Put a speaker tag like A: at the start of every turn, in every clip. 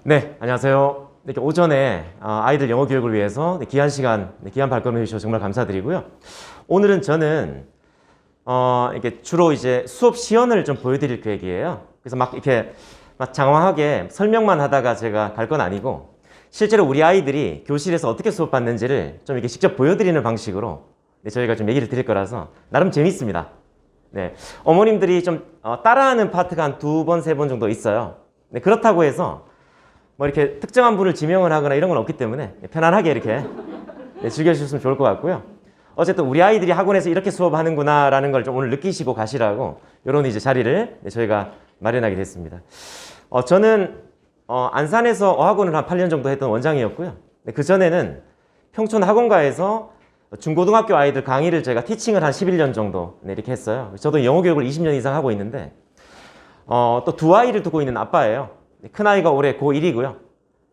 A: 네, 안녕하세요. 이렇게 오전에 아이들 영어 교육을 위해서 귀한 시간, 귀한 발걸음 해주셔서 정말 감사드리고요. 오늘은 저는 이렇게 주로 이제 수업 시연을 좀 보여드릴 계획이에요. 그래서 막 이렇게 막 장황하게 설명만 하다가 제가 갈 건 아니고 실제로 우리 아이들이 교실에서 어떻게 수업받는지를 좀 이렇게 직접 보여드리는 방식으로 저희가 좀 얘기를 드릴 거라서 나름 재밌습니다. 네, 어머님들이 좀 따라하는 파트가 한 2번, 3번 정도 있어요. 네, 그렇다고 해서 뭐 이렇게 특정한 분을 지명을 하거나 이런 건 없기 때문에 편안하게 이렇게 즐겨주셨으면 좋을 것 같고요. 어쨌든 우리 아이들이 학원에서 이렇게 수업하는구나 라는 걸 좀 오늘 느끼시고 가시라고 이런 이제 자리를 저희가 마련하게 됐습니다. 저는 안산에서 어학원을 한 8년 정도 했던 원장이었고요. 그 전에는 평촌 학원가에서 중고등학교 아이들 강의를 제가 티칭을 한 11년 정도 이렇게 했어요. 저도 영어 교육을 20년 이상 하고 있는데 또 2아이를 두고 있는 아빠예요. 큰 아이가 올해 고1이고요.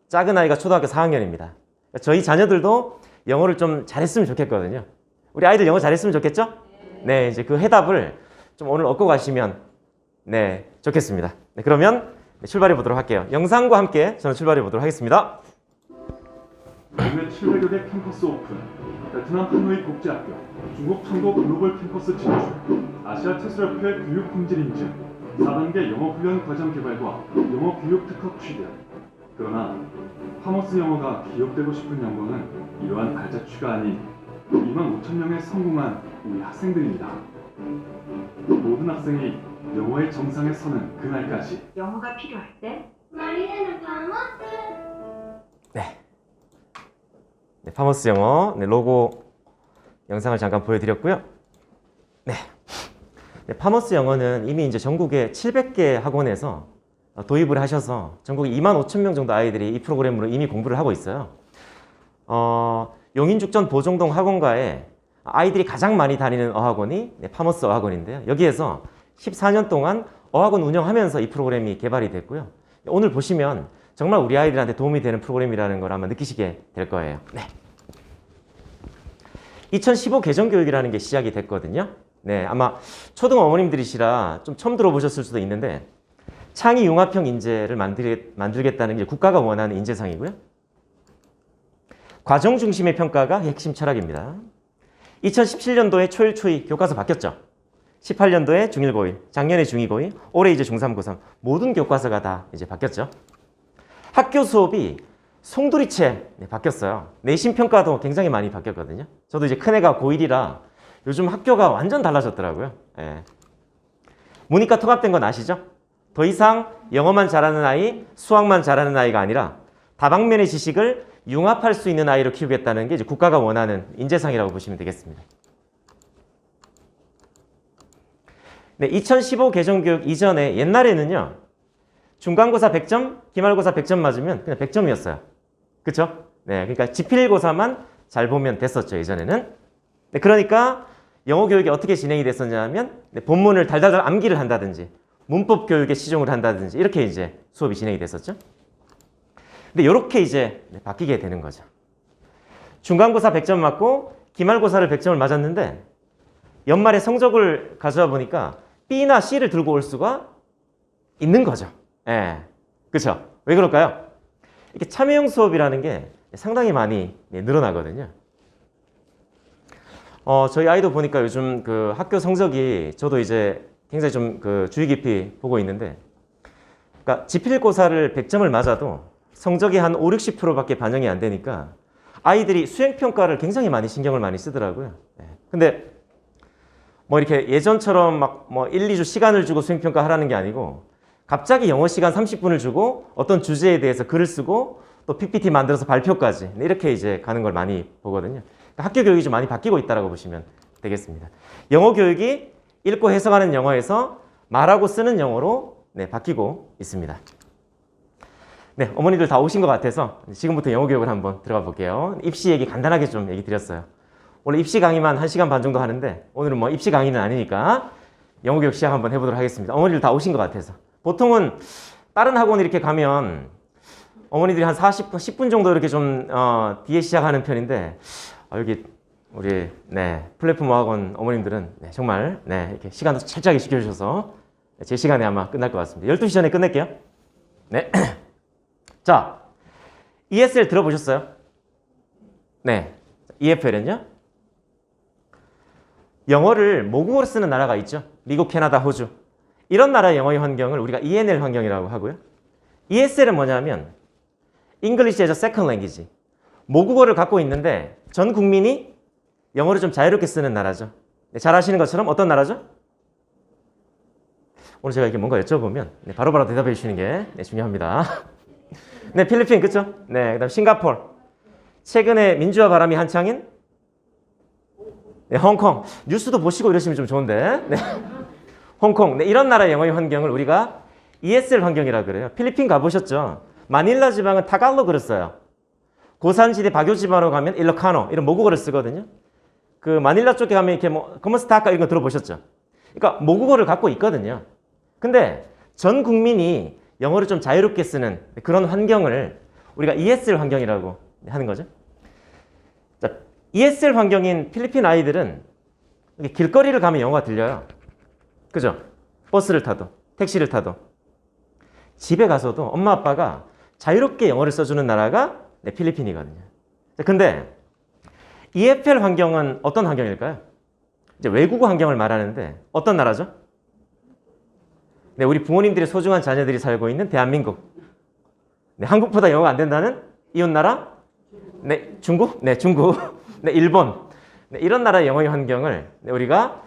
A: 작은 아이가 초등학교 4학년입니다. 저희 자녀들도 영어를 좀 잘했으면 좋겠거든요. 우리 아이들 영어 잘했으면 좋겠죠? 네, 이제 그 해답을 좀 오늘 얻고 가시면 네, 좋겠습니다. 네, 그러면 출발해 보도록 할게요. 영상과 함께 저는 출발해 보도록 하겠습니다.
B: 국내 700여 개 캠퍼스 오픈, 베트남 하노이 국제학교, 중국 청도 글로벌 캠퍼스 진출, 아시아 채술협회 교육 품질 인증, 4단계 영어 훈련 과정 개발과 영어 교육 특허 취득. 그러나 파머스 영어가 기억되고 싶은 영광은 이러한 발자취가 아닌 2만 5천 명의 성공한 우리 학생들입니다. 모든 학생이 영어의 정상에 서는 그날까지
C: 영어가 필요할 때
D: 마리아는 파머스.
A: 네, 파머스 영어 로고 영상을 잠깐 보여드렸고요. 네, 파머스 영어는 이미 이제 전국에 700개 학원에서 도입을 하셔서 전국에 2만 5천 명 정도 아이들이 이 프로그램으로 이미 공부를 하고 있어요. 용인죽전 보정동 학원가에 아이들이 가장 많이 다니는 어학원이 파머스 어학원인데요. 여기에서 14년 동안 어학원 운영하면서 이 프로그램이 개발이 됐고요. 오늘 보시면 정말 우리 아이들한테 도움이 되는 프로그램이라는 걸 아마 느끼시게 될 거예요. 네. 2015 개정교육이라는 게 시작이 됐거든요. 네, 아마 초등 어머님들이시라 좀 처음 들어보셨을 수도 있는데 창의 융합형 인재를 만들겠다는 게 국가가 원하는 인재상이고요. 과정 중심의 평가가 핵심 철학입니다. 2017년도에 초일 초이 교과서 바뀌었죠. 18년도에 중1 고1, 작년에 중2 고2, 올해 이제 중3 고3 모든 교과서가 다 이제 바뀌었죠. 학교 수업이 송두리째 바뀌었어요. 내신 평가도 굉장히 많이 바뀌었거든요. 저도 이제 큰애가 고1이라 요즘 학교가 완전 달라졌더라고요. 예. 문이과 통합된 건 아시죠? 더 이상 영어만 잘하는 아이, 수학만 잘하는 아이가 아니라 다방면의 지식을 융합할 수 있는 아이로 키우겠다는 게 이제 국가가 원하는 인재상이라고 보시면 되겠습니다. 네, 2015 개정교육 이전에 옛날에는요. 중간고사 100점, 기말고사 100점 맞으면 그냥 100점이었어요. 그쵸? 네, 그러니까 지필고사만 잘 보면 됐었죠, 예전에는. 네, 그러니까 영어 교육이 어떻게 진행이 됐었냐면 본문을 달달달 암기를 한다든지 문법 교육에 치중을 한다든지 이렇게 이제 수업이 진행이 됐었죠. 근데 이렇게 이제 바뀌게 되는 거죠. 중간고사 100점 맞고 기말고사를 100점을 맞았는데 연말에 성적을 가져와 보니까 B나 C를 들고 올 수가 있는 거죠. 예, 그렇죠? 왜 그럴까요? 이렇게 참여형 수업이라는 게 상당히 많이 늘어나거든요. 저희 아이도 보니까 요즘 그 학교 성적이 저도 이제 굉장히 좀 그 주의 깊이 보고 있는데, 그러니까 지필고사를 100점을 맞아도 성적이 한 5, 60%밖에 반영이 안 되니까 아이들이 수행평가를 굉장히 많이 신경을 많이 쓰더라고요. 근데 뭐 이렇게 예전처럼 막 뭐 1, 2주 시간을 주고 수행평가 하라는 게 아니고 갑자기 영어 시간 30분을 주고 어떤 주제에 대해서 글을 쓰고 또 PPT 만들어서 발표까지 이렇게 이제 가는 걸 많이 보거든요. 그러니까 학교 교육이 좀 많이 바뀌고 있다고 보시면 되겠습니다. 영어 교육이 읽고 해석하는 영어에서 말하고 쓰는 영어로 바뀌고 있습니다. 네, 어머니들 다 오신 것 같아서 지금부터 영어 교육을 한번 들어가 볼게요. 입시 얘기 간단하게 좀 얘기 드렸어요. 원래 입시 강의만 1시간 반 정도 하는데 오늘은 뭐 입시 강의는 아니니까 영어 교육 시작 한번 해보도록 하겠습니다. 어머니들 다 오신 것 같아서. 보통은 다른 학원 이렇게 가면 어머니들이 한 10분 정도 이렇게 좀 뒤에 시작하는 편인데 여기 우리 플랫폼 학원 어머님들은 정말 이렇게 시간도 철저하게 지켜주셔서 제 시간에 아마 끝날 것 같습니다. 12시 전에 끝낼게요. 네. 자, ESL 들어보셨어요? 네. EFL은요? 영어를 모국어로 쓰는 나라가 있죠. 미국, 캐나다, 호주. 이런 나라의 영어의 환경을 우리가 ENL 환경이라고 하고요. ESL은 뭐냐면 English as a Second Language. 모국어를 갖고 있는데 전 국민이 영어를 좀 자유롭게 쓰는 나라죠. 네, 잘 아시는 것처럼 어떤 나라죠? 오늘 제가 이렇게 뭔가 여쭤보면 바로바로 대답해 주시는 게 중요합니다. 네, 필리핀 그쵸? 네, 그다음 싱가포르. 최근에 민주화 바람이 한창인 네, 홍콩. 뉴스도 보시고 이러시면 좀 좋은데. 네. 홍콩. 네, 이런 나라의 영어의 환경을 우리가 ESL 환경이라고 그래요. 필리핀 가보셨죠? 마닐라 지방은 타갈로그를 써요. 고산지대 바교 지방으로 가면 일로카노 이런 모국어를 쓰거든요. 그 마닐라 쪽에 가면 이렇게 뭐 코모스타카 이런 거 들어보셨죠? 그러니까 모국어를 갖고 있거든요. 근데 전 국민이 영어를 좀 자유롭게 쓰는 그런 환경을 우리가 ESL 환경이라고 하는 거죠. 자, ESL 환경인 필리핀 아이들은 길거리를 가면 영어가 들려요. 그죠? 버스를 타도 택시를 타도 집에 가서도 엄마 아빠가 자유롭게 영어를 써주는 나라가 필리핀이거든요. 근데 EFL 환경은 어떤 환경일까요? 이제 외국어 환경을 말하는데 어떤 나라죠? 네, 우리 부모님들의 소중한 자녀들이 살고 있는 대한민국. 네, 한국보다 영어가 안 된다는 이웃나라? 네, 중국? 네, 중국. 네, 일본. 네, 이런 나라의 영어의 환경을 우리가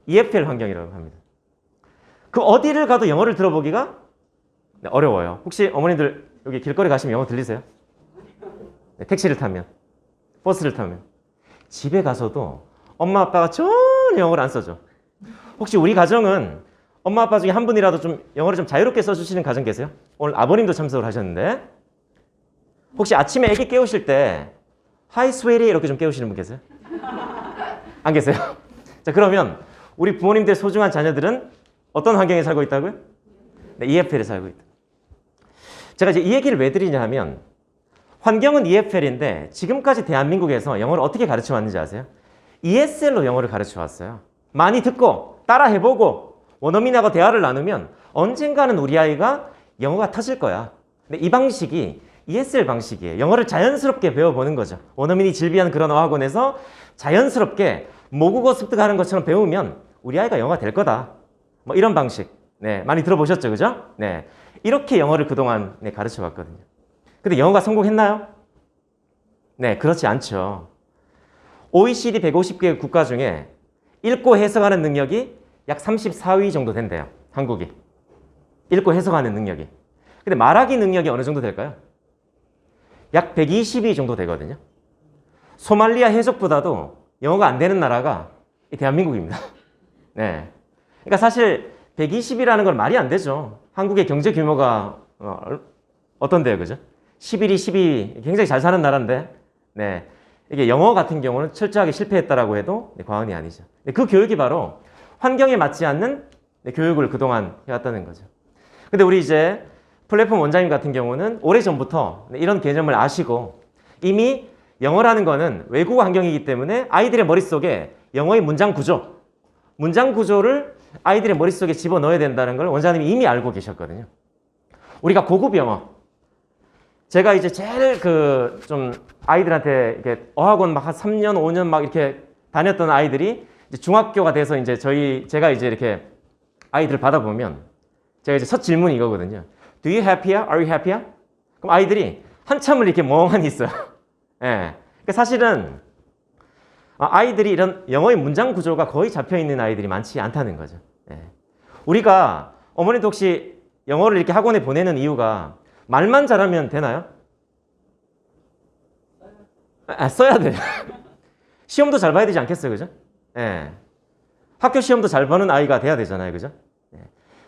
A: EFL 환경이라고 합니다. 그 어디를 가도 영어를 들어보기가 어려워요. 혹시 어머님들 여기 길거리 가시면 영어 들리세요? 네, 택시를 타면, 버스를 타면. 집에 가서도 엄마 아빠가 전혀 영어를 안 써줘. 혹시 우리 가정은 엄마 아빠 중에 한 분이라도 좀 영어를 좀 자유롭게 써주시는 가정 계세요? 오늘 아버님도 참석을 하셨는데 혹시 아침에 애기 깨우실 때 Hi sweetie 이렇게 좀 깨우시는 분 계세요? 안 계세요? 자, 그러면 우리 부모님들 소중한 자녀들은 어떤 환경에 살고 있다고요? 네, EFL에 살고 있다. 제가 이제 이 얘기를 왜 드리냐 하면 환경은 EFL인데 지금까지 대한민국에서 영어를 어떻게 가르쳐 왔는지 아세요? ESL로 영어를 가르쳐 왔어요. 많이 듣고 따라 해보고 원어민하고 대화를 나누면 언젠가는 우리 아이가 영어가 터질 거야. 근데 이 방식이 ESL 방식이에요. 영어를 자연스럽게 배워보는 거죠. 원어민이 질비한 그런 어학원에서 자연스럽게 모국어 습득하는 것처럼 배우면 우리 아이가 영어가 될 거다. 뭐 이런 방식. 네, 많이 들어보셨죠, 그죠? 네, 이렇게 영어를 그동안 가르쳐 왔거든요. 근데 영어가 성공했나요? 네, 그렇지 않죠. OECD 150개 국가 중에 읽고 해석하는 능력이 약 34위 정도 된대요. 한국이. 읽고 해석하는 능력이. 근데 말하기 능력이 어느 정도 될까요? 약 120위 정도 되거든요. 소말리아 해적보다도 영어가 안 되는 나라가 대한민국입니다. 네. 그러니까 사실 120이라는 건 말이 안 되죠. 한국의 경제 규모가 어떤데요, 그죠? 11위, 12위 굉장히 잘 사는 나라인데, 네. 이게 영어 같은 경우는 철저하게 실패했다라고 해도 과언이 아니죠. 그 교육이 바로 환경에 맞지 않는 교육을 그동안 해왔다는 거죠. 근데 우리 이제 플랫폼 원장님 같은 경우는 오래전부터 이런 개념을 아시고 이미 영어라는 거는 외국어 환경이기 때문에 아이들의 머릿속에 영어의 문장 구조를 아이들의 머릿속에 집어넣어야 된다는 걸 원장님이 이미 알고 계셨거든요. 우리가 고급 영어. 제가 이제 제일 좀 아이들한테 이렇게 어학원 막 한 3년, 5년 막 이렇게 다녔던 아이들이 이제 중학교가 돼서 이제 제가 이제 이렇게 아이들을 받아보면 제가 이제 첫 질문이 이거거든요. Do you happier? Are you happier? 그럼 아이들이 한참을 이렇게 멍하니 있어요. 예. 네. 그러니까 사실은 아이들이 이런 영어의 문장 구조가 거의 잡혀 있는 아이들이 많지 않다는 거죠. 예. 우리가 어머니도 혹시 영어를 이렇게 학원에 보내는 이유가 말만 잘하면 되나요? 써야 돼요. 시험도 잘 봐야 되지 않겠어요, 그죠? 예. 학교 시험도 잘 보는 아이가 돼야 되잖아요, 그죠? 예.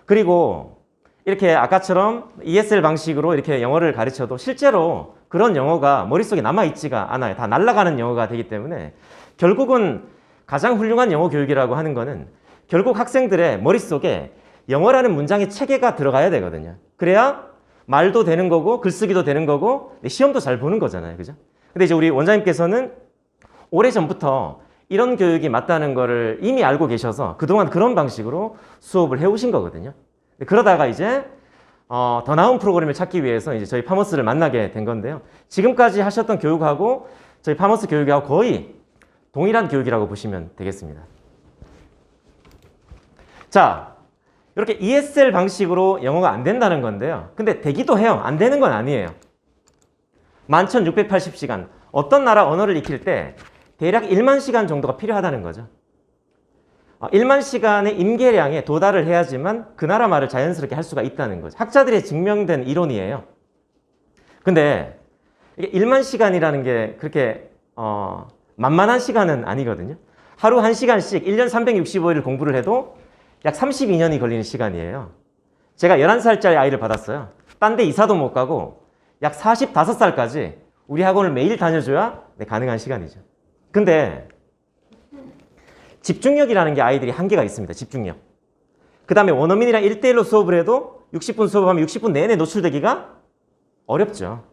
A: 그리고 이렇게 아까처럼 ESL 방식으로 이렇게 영어를 가르쳐도 실제로 그런 영어가 머릿속에 남아있지가 않아요. 다 날아가는 영어가 되기 때문에 결국은 가장 훌륭한 영어 교육이라고 하는 거는 결국 학생들의 머릿속에 영어라는 문장의 체계가 들어가야 되거든요. 그래야 말도 되는 거고 글쓰기도 되는 거고 시험도 잘 보는 거잖아요, 그죠? 근데 이제 우리 원장님께서는 오래전부터 이런 교육이 맞다는 거를 이미 알고 계셔서 그동안 그런 방식으로 수업을 해오신 거거든요. 그러다가 이제 더 나은 프로그램을 찾기 위해서 이제 저희 파머스를 만나게 된 건데요. 지금까지 하셨던 교육하고 저희 파머스 교육하고 거의 동일한 교육이라고 보시면 되겠습니다. 자, 이렇게 ESL 방식으로 영어가 안 된다는 건데요. 근데 되기도 해요. 안 되는 건 아니에요. 11,680시간. 어떤 나라 언어를 익힐 때 대략 1만 시간 정도가 필요하다는 거죠. 1만 시간의 임계량에 도달을 해야지만 그 나라 말을 자연스럽게 할 수가 있다는 거죠. 학자들의 증명된 이론이에요. 근데 이게 1만 시간이라는 게 그렇게 만만한 시간은 아니거든요. 하루 1시간씩 1년 365일을 공부를 해도 약 32년이 걸리는 시간이에요. 제가 11살짜리 아이를 받았어요. 딴 데 이사도 못 가고 약 45살까지 우리 학원을 매일 다녀줘야 가능한 시간이죠. 근데 집중력이라는 게 아이들이 한계가 있습니다. 집중력. 그 다음에 원어민이랑 1대1로 수업을 해도 60분 수업하면 60분 내내 노출되기가 어렵죠.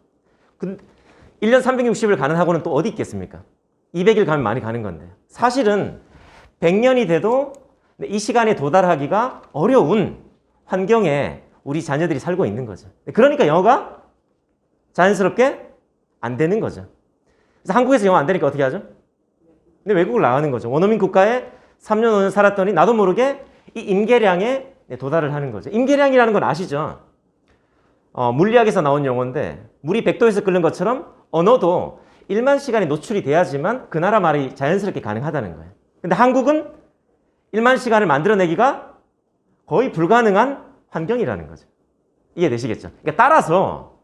A: 1년 360일 가는 학원은 또 어디 있겠습니까? 200일 가면 많이 가는 건데. 사실은 100년이 돼도 이 시간에 도달하기가 어려운 환경에 우리 자녀들이 살고 있는 거죠. 그러니까 영어가 자연스럽게 안 되는 거죠. 그래서 한국에서 영어 안 되니까 어떻게 하죠? 근데 외국을 나가는 거죠. 원어민 국가에 3년, 5년 살았더니 나도 모르게 이 임계량에 도달을 하는 거죠. 임계량이라는 건 아시죠? 물리학에서 나온 용어인데 물이 100도에서 끓는 것처럼 언어도 1만 시간이 노출이 돼야지만 그 나라 말이 자연스럽게 가능하다는 거예요. 근데 한국은 1만 시간을 만들어내기가 거의 불가능한 환경이라는 거죠. 이해되시겠죠? 그러니까 따라서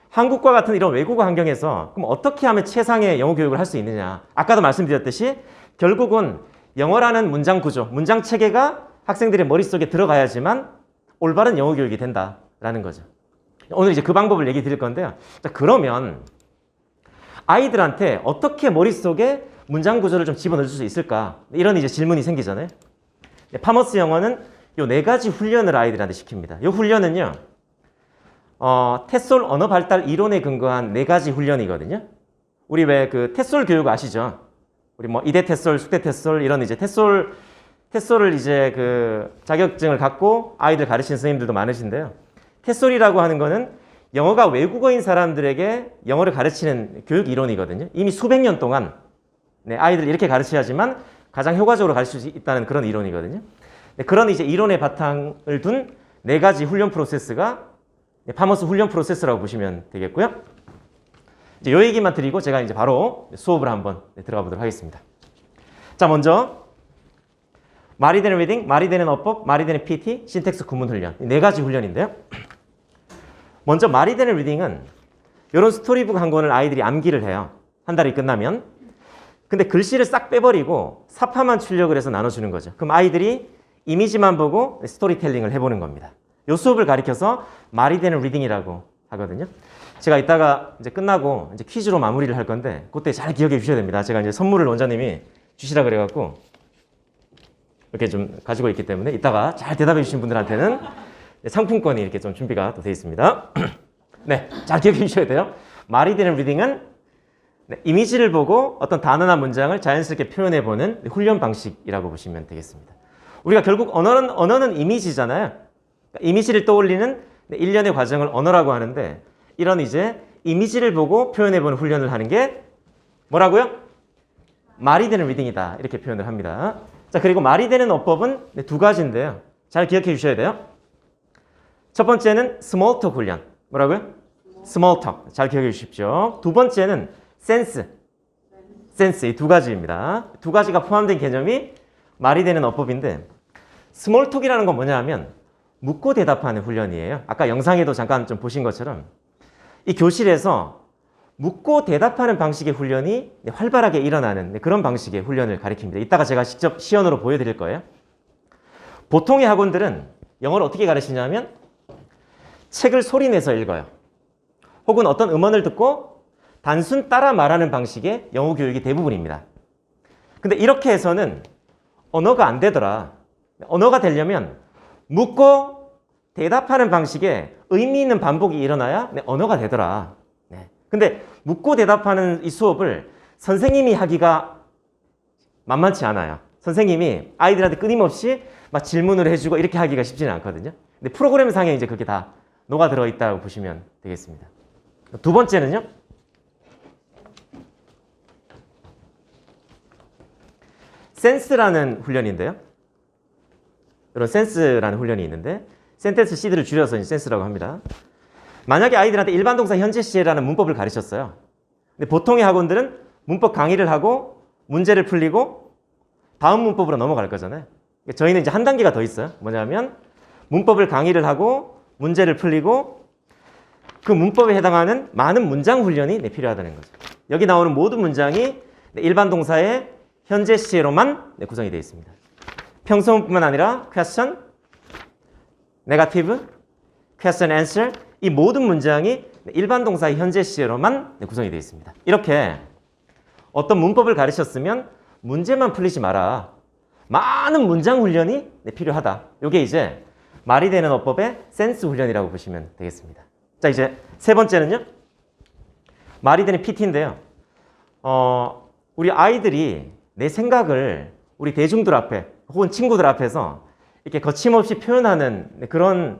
A: 한국과 같은 이런 외국어 환경에서 그럼 어떻게 하면 최상의 영어 교육을 할 수 있느냐. 아까도 말씀드렸듯이 결국은 영어라는 문장 구조, 문장 체계가 학생들의 머릿속에 들어가야지만 올바른 영어 교육이 된다라는 거죠. 오늘 이제 그 방법을 얘기 드릴 건데요. 자, 그러면 아이들한테 어떻게 머릿속에 문장 구조를 좀 집어넣을 수 있을까? 이런 이제 질문이 생기잖아요. 파머스 영어는 요 4가지 훈련을 아이들한테 시킵니다. 요 훈련은요. 햇솔 언어 발달 이론에 근거한 4가지 훈련이거든요. 우리 왜 그 햇솔 교육 아시죠? 우리 뭐 이대 햇솔, 숙대 햇솔 이런 이제 햇솔을 이제 그 자격증을 갖고 아이들 가르치는 선생님들도 많으신데요. 햇솔이라고 하는 거는 영어가 외국어인 사람들에게 영어를 가르치는 교육 이론이거든요. 이미 수백 년 동안 아이들 이렇게 가르쳐야지만 가장 효과적으로 가르칠 수 있다는 그런 이론이거든요. 그런 이제 이론의 바탕을 둔 4가지 훈련 프로세스가 파머스 훈련 프로세스라고 보시면 되겠고요. 이제 요 얘기만 드리고 제가 이제 바로 수업을 한번 들어가 보도록 하겠습니다. 자, 먼저 말이 되는 리딩, 말이 되는 어법, 말이 되는 PT, 신텍스 구문 훈련. 4가지 훈련인데요. 먼저 말이 되는 리딩은 이런 스토리북 한 권을 아이들이 암기를 해요. 한 달이 끝나면. 근데 글씨를 싹 빼버리고 사파만 출력을 해서 나눠주는 거죠. 그럼 아이들이 이미지만 보고 스토리텔링을 해보는 겁니다. 요 수업을 가리켜서 말이 되는 리딩이라고 하거든요. 제가 이따가 이제 끝나고 이제 퀴즈로 마무리를 할 건데 그때 잘 기억해 주셔야 됩니다. 제가 이제 선물을 원장님이 주시라 그래갖고 이렇게 좀 가지고 있기 때문에 이따가 잘 대답해 주신 분들한테는 상품권이 이렇게 좀 준비가 또 되어 있습니다. 네, 잘 기억해 주셔야 돼요. 말이 되는 리딩은 이미지를 보고 어떤 단어나 문장을 자연스럽게 표현해보는 훈련 방식이라고 보시면 되겠습니다. 우리가 결국 언어는 이미지잖아요. 이미지를 떠올리는 일련의 과정을 언어라고 하는데 이런 이제 이미지를 보고 표현해보는 훈련을 하는 게 뭐라고요? 말이 되는 리딩이다. 이렇게 표현을 합니다. 자, 그리고 말이 되는 어법은 2가지인데요. 잘 기억해 주셔야 돼요. 첫 번째는 스몰 톡 훈련. 뭐라고요? 스몰 톡. 잘 기억해 주십시오. 2번째는 센스. 이 2가지입니다. 2가지가 포함된 개념이 말이 되는 어법인데 스몰 톡이라는 건 뭐냐 하면 묻고 대답하는 훈련이에요. 아까 영상에도 잠깐 좀 보신 것처럼 이 교실에서 묻고 대답하는 방식의 훈련이 활발하게 일어나는 그런 방식의 훈련을 가리킵니다. 이따가 제가 직접 시연으로 보여드릴 거예요. 보통의 학원들은 영어를 어떻게 가르치냐면 책을 소리내서 읽어요. 혹은 어떤 음원을 듣고 단순 따라 말하는 방식의 영어 교육이 대부분입니다. 근데 이렇게 해서는 언어가 안 되더라. 언어가 되려면 묻고 대답하는 방식의 의미 있는 반복이 일어나야 언어가 되더라. 근데 묻고 대답하는 이 수업을 선생님이 하기가 만만치 않아요. 선생님이 아이들한테 끊임없이 막 질문을 해주고 이렇게 하기가 쉽지는 않거든요. 근데 프로그램상에 이제 그렇게 다 녹아 들어있다고 보시면 되겠습니다. 두 번째는요. 센스라는 훈련인데요. 이런 센스라는 훈련이 있는데 센텐스 시드를 줄여서 이제 센스라고 합니다. 만약에 아이들한테 일반 동사 현재 시제라는 문법을 가르쳤어요. 근데 보통의 학원들은 문법 강의를 하고 문제를 풀리고 다음 문법으로 넘어갈 거잖아요. 저희는 이제 한 단계가 더 있어요. 뭐냐면 문법을 강의를 하고 문제를 풀리고 그 문법에 해당하는 많은 문장 훈련이 필요하다는 거죠. 여기 나오는 모든 문장이 일반 동사의 현재 시제로만 구성이 되어 있습니다. 평소문뿐만 아니라 question, negative, question answer 이 모든 문장이 일반 동사의 현재 시제로만 구성이 되어 있습니다. 이렇게 어떤 문법을 가르쳤으면 문제만 풀리지 마라. 많은 문장 훈련이 필요하다. 이게 이제 말이 되는 어법의 센스 훈련이라고 보시면 되겠습니다. 자, 이제 세 번째는요. 말이 되는 PT인데요. 우리 아이들이 내 생각을 우리 대중들 앞에 혹은 친구들 앞에서 이렇게 거침없이 표현하는 그런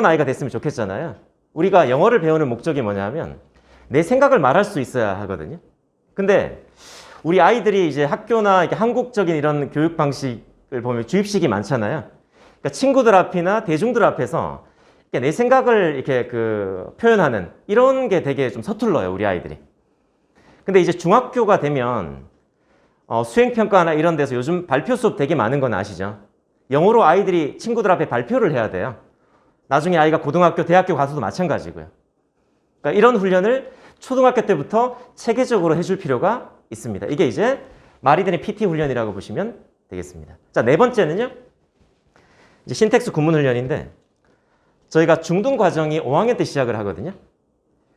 A: 아이가 됐으면 좋겠잖아요. 우리가 영어를 배우는 목적이 뭐냐면 내 생각을 말할 수 있어야 하거든요. 근데 우리 아이들이 이제 학교나 이렇게 한국적인 이런 교육 방식을 보면 주입식이 많잖아요. 그러니까 친구들 앞이나 대중들 앞에서 내 생각을 이렇게 표현하는 이런 게 되게 좀 서툴러요, 우리 아이들이. 근데 이제 중학교가 되면 수행평가나 이런 데서 요즘 발표 수업 되게 많은 건 아시죠? 영어로 아이들이 친구들 앞에 발표를 해야 돼요. 나중에 아이가 고등학교, 대학교 가서도 마찬가지고요. 그러니까 이런 훈련을 초등학교 때부터 체계적으로 해줄 필요가 있습니다. 이게 이제 말이 되는 PT 훈련이라고 보시면 되겠습니다. 자, 네 번째는요. 이제 신텍스 구문 훈련인데 저희가 중등 과정이 5학년 때 시작을 하거든요.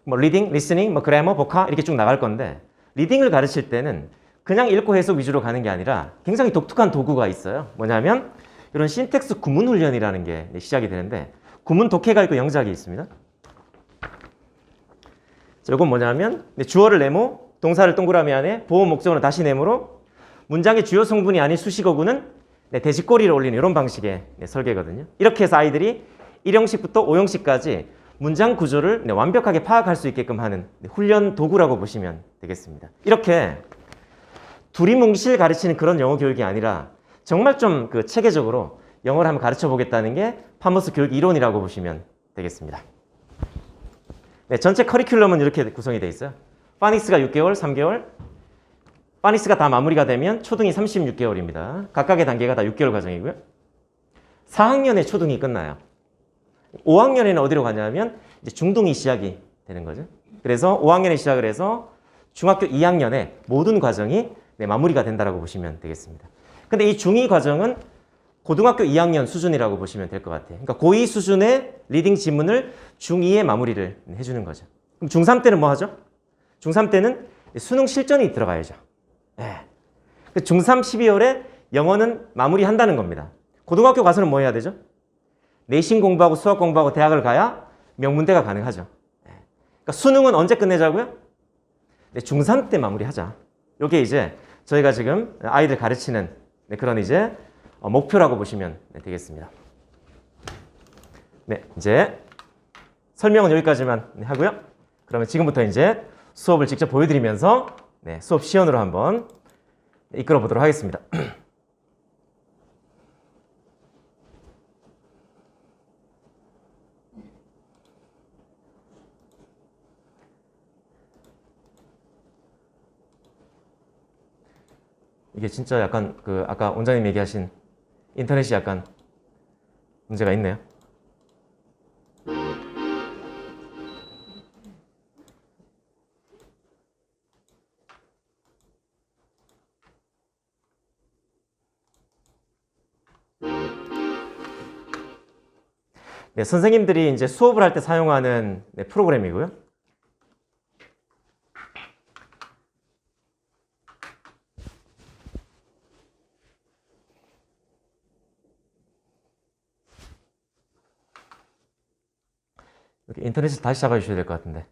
A: 뭐 리딩, 리스닝, 뭐 그래머, 보카 이렇게 쭉 나갈 건데 리딩을 가르칠 때는 그냥 읽고 해석 위주로 가는 게 아니라 굉장히 독특한 도구가 있어요. 뭐냐면 이런 신텍스 구문 훈련이라는 게 시작이 되는데 구문 독해가 있고 영작이 있습니다. 자, 이건 뭐냐면 주어를 네모, 동사를 동그라미 안에, 보호 목적어는 다시 네모로 문장의 주요 성분이 아닌 수식어구는 돼지꼬리를 올리는 이런 방식의 설계거든요. 이렇게 해서 아이들이 1형식부터 5형식까지 문장 구조를 완벽하게 파악할 수 있게끔 하는 훈련 도구라고 보시면 되겠습니다. 이렇게 두리뭉실 가르치는 그런 영어 교육이 아니라 정말 좀 체계적으로 영어를 한번 가르쳐 보겠다는 게 파머스 교육 이론이라고 보시면 되겠습니다. 네, 전체 커리큘럼은 이렇게 구성이 되어 있어요. 파닉스가 6개월, 3개월. 파닉스가 다 마무리가 되면 초등이 36개월입니다. 각각의 단계가 다 6개월 과정이고요. 4학년에 초등이 끝나요. 5학년에는 어디로 가냐면 이제 중등이 시작이 되는 거죠. 그래서 5학년에 시작을 해서 중학교 2학년에 모든 과정이 마무리가 된다고 보시면 되겠습니다. 근데 이 중2 과정은 고등학교 2학년 수준이라고 보시면 될 것 같아요. 그러니까 고2 수준의 리딩 지문을 중2에 마무리를 해주는 거죠. 그럼 중3 때는 뭐 하죠? 중3 때는 수능 실전이 들어가야죠. 네. 중3 12월에 영어는 마무리한다는 겁니다. 고등학교 가서는 뭐 해야 되죠? 내신 공부하고 수학 공부하고 대학을 가야 명문대가 가능하죠. 그러니까 수능은 언제 끝내자고요? 중3 때 마무리하자. 이게 이제 저희가 지금 아이들 가르치는 그런 이제 목표라고 보시면 되겠습니다. 네, 이제 설명은 여기까지만 하고요. 그러면 지금부터 이제 수업을 직접 보여드리면서 수업 시연으로 한번 이끌어 보도록 하겠습니다. 이게 진짜 약간 아까 원장님 얘기하신 인터넷이 약간 문제가 있네요. 네, 선생님들이 이제 수업을 할 때 사용하는 프로그램이고요. 이렇게 인터넷을 다시 잡아 주셔야 될 것 같은데.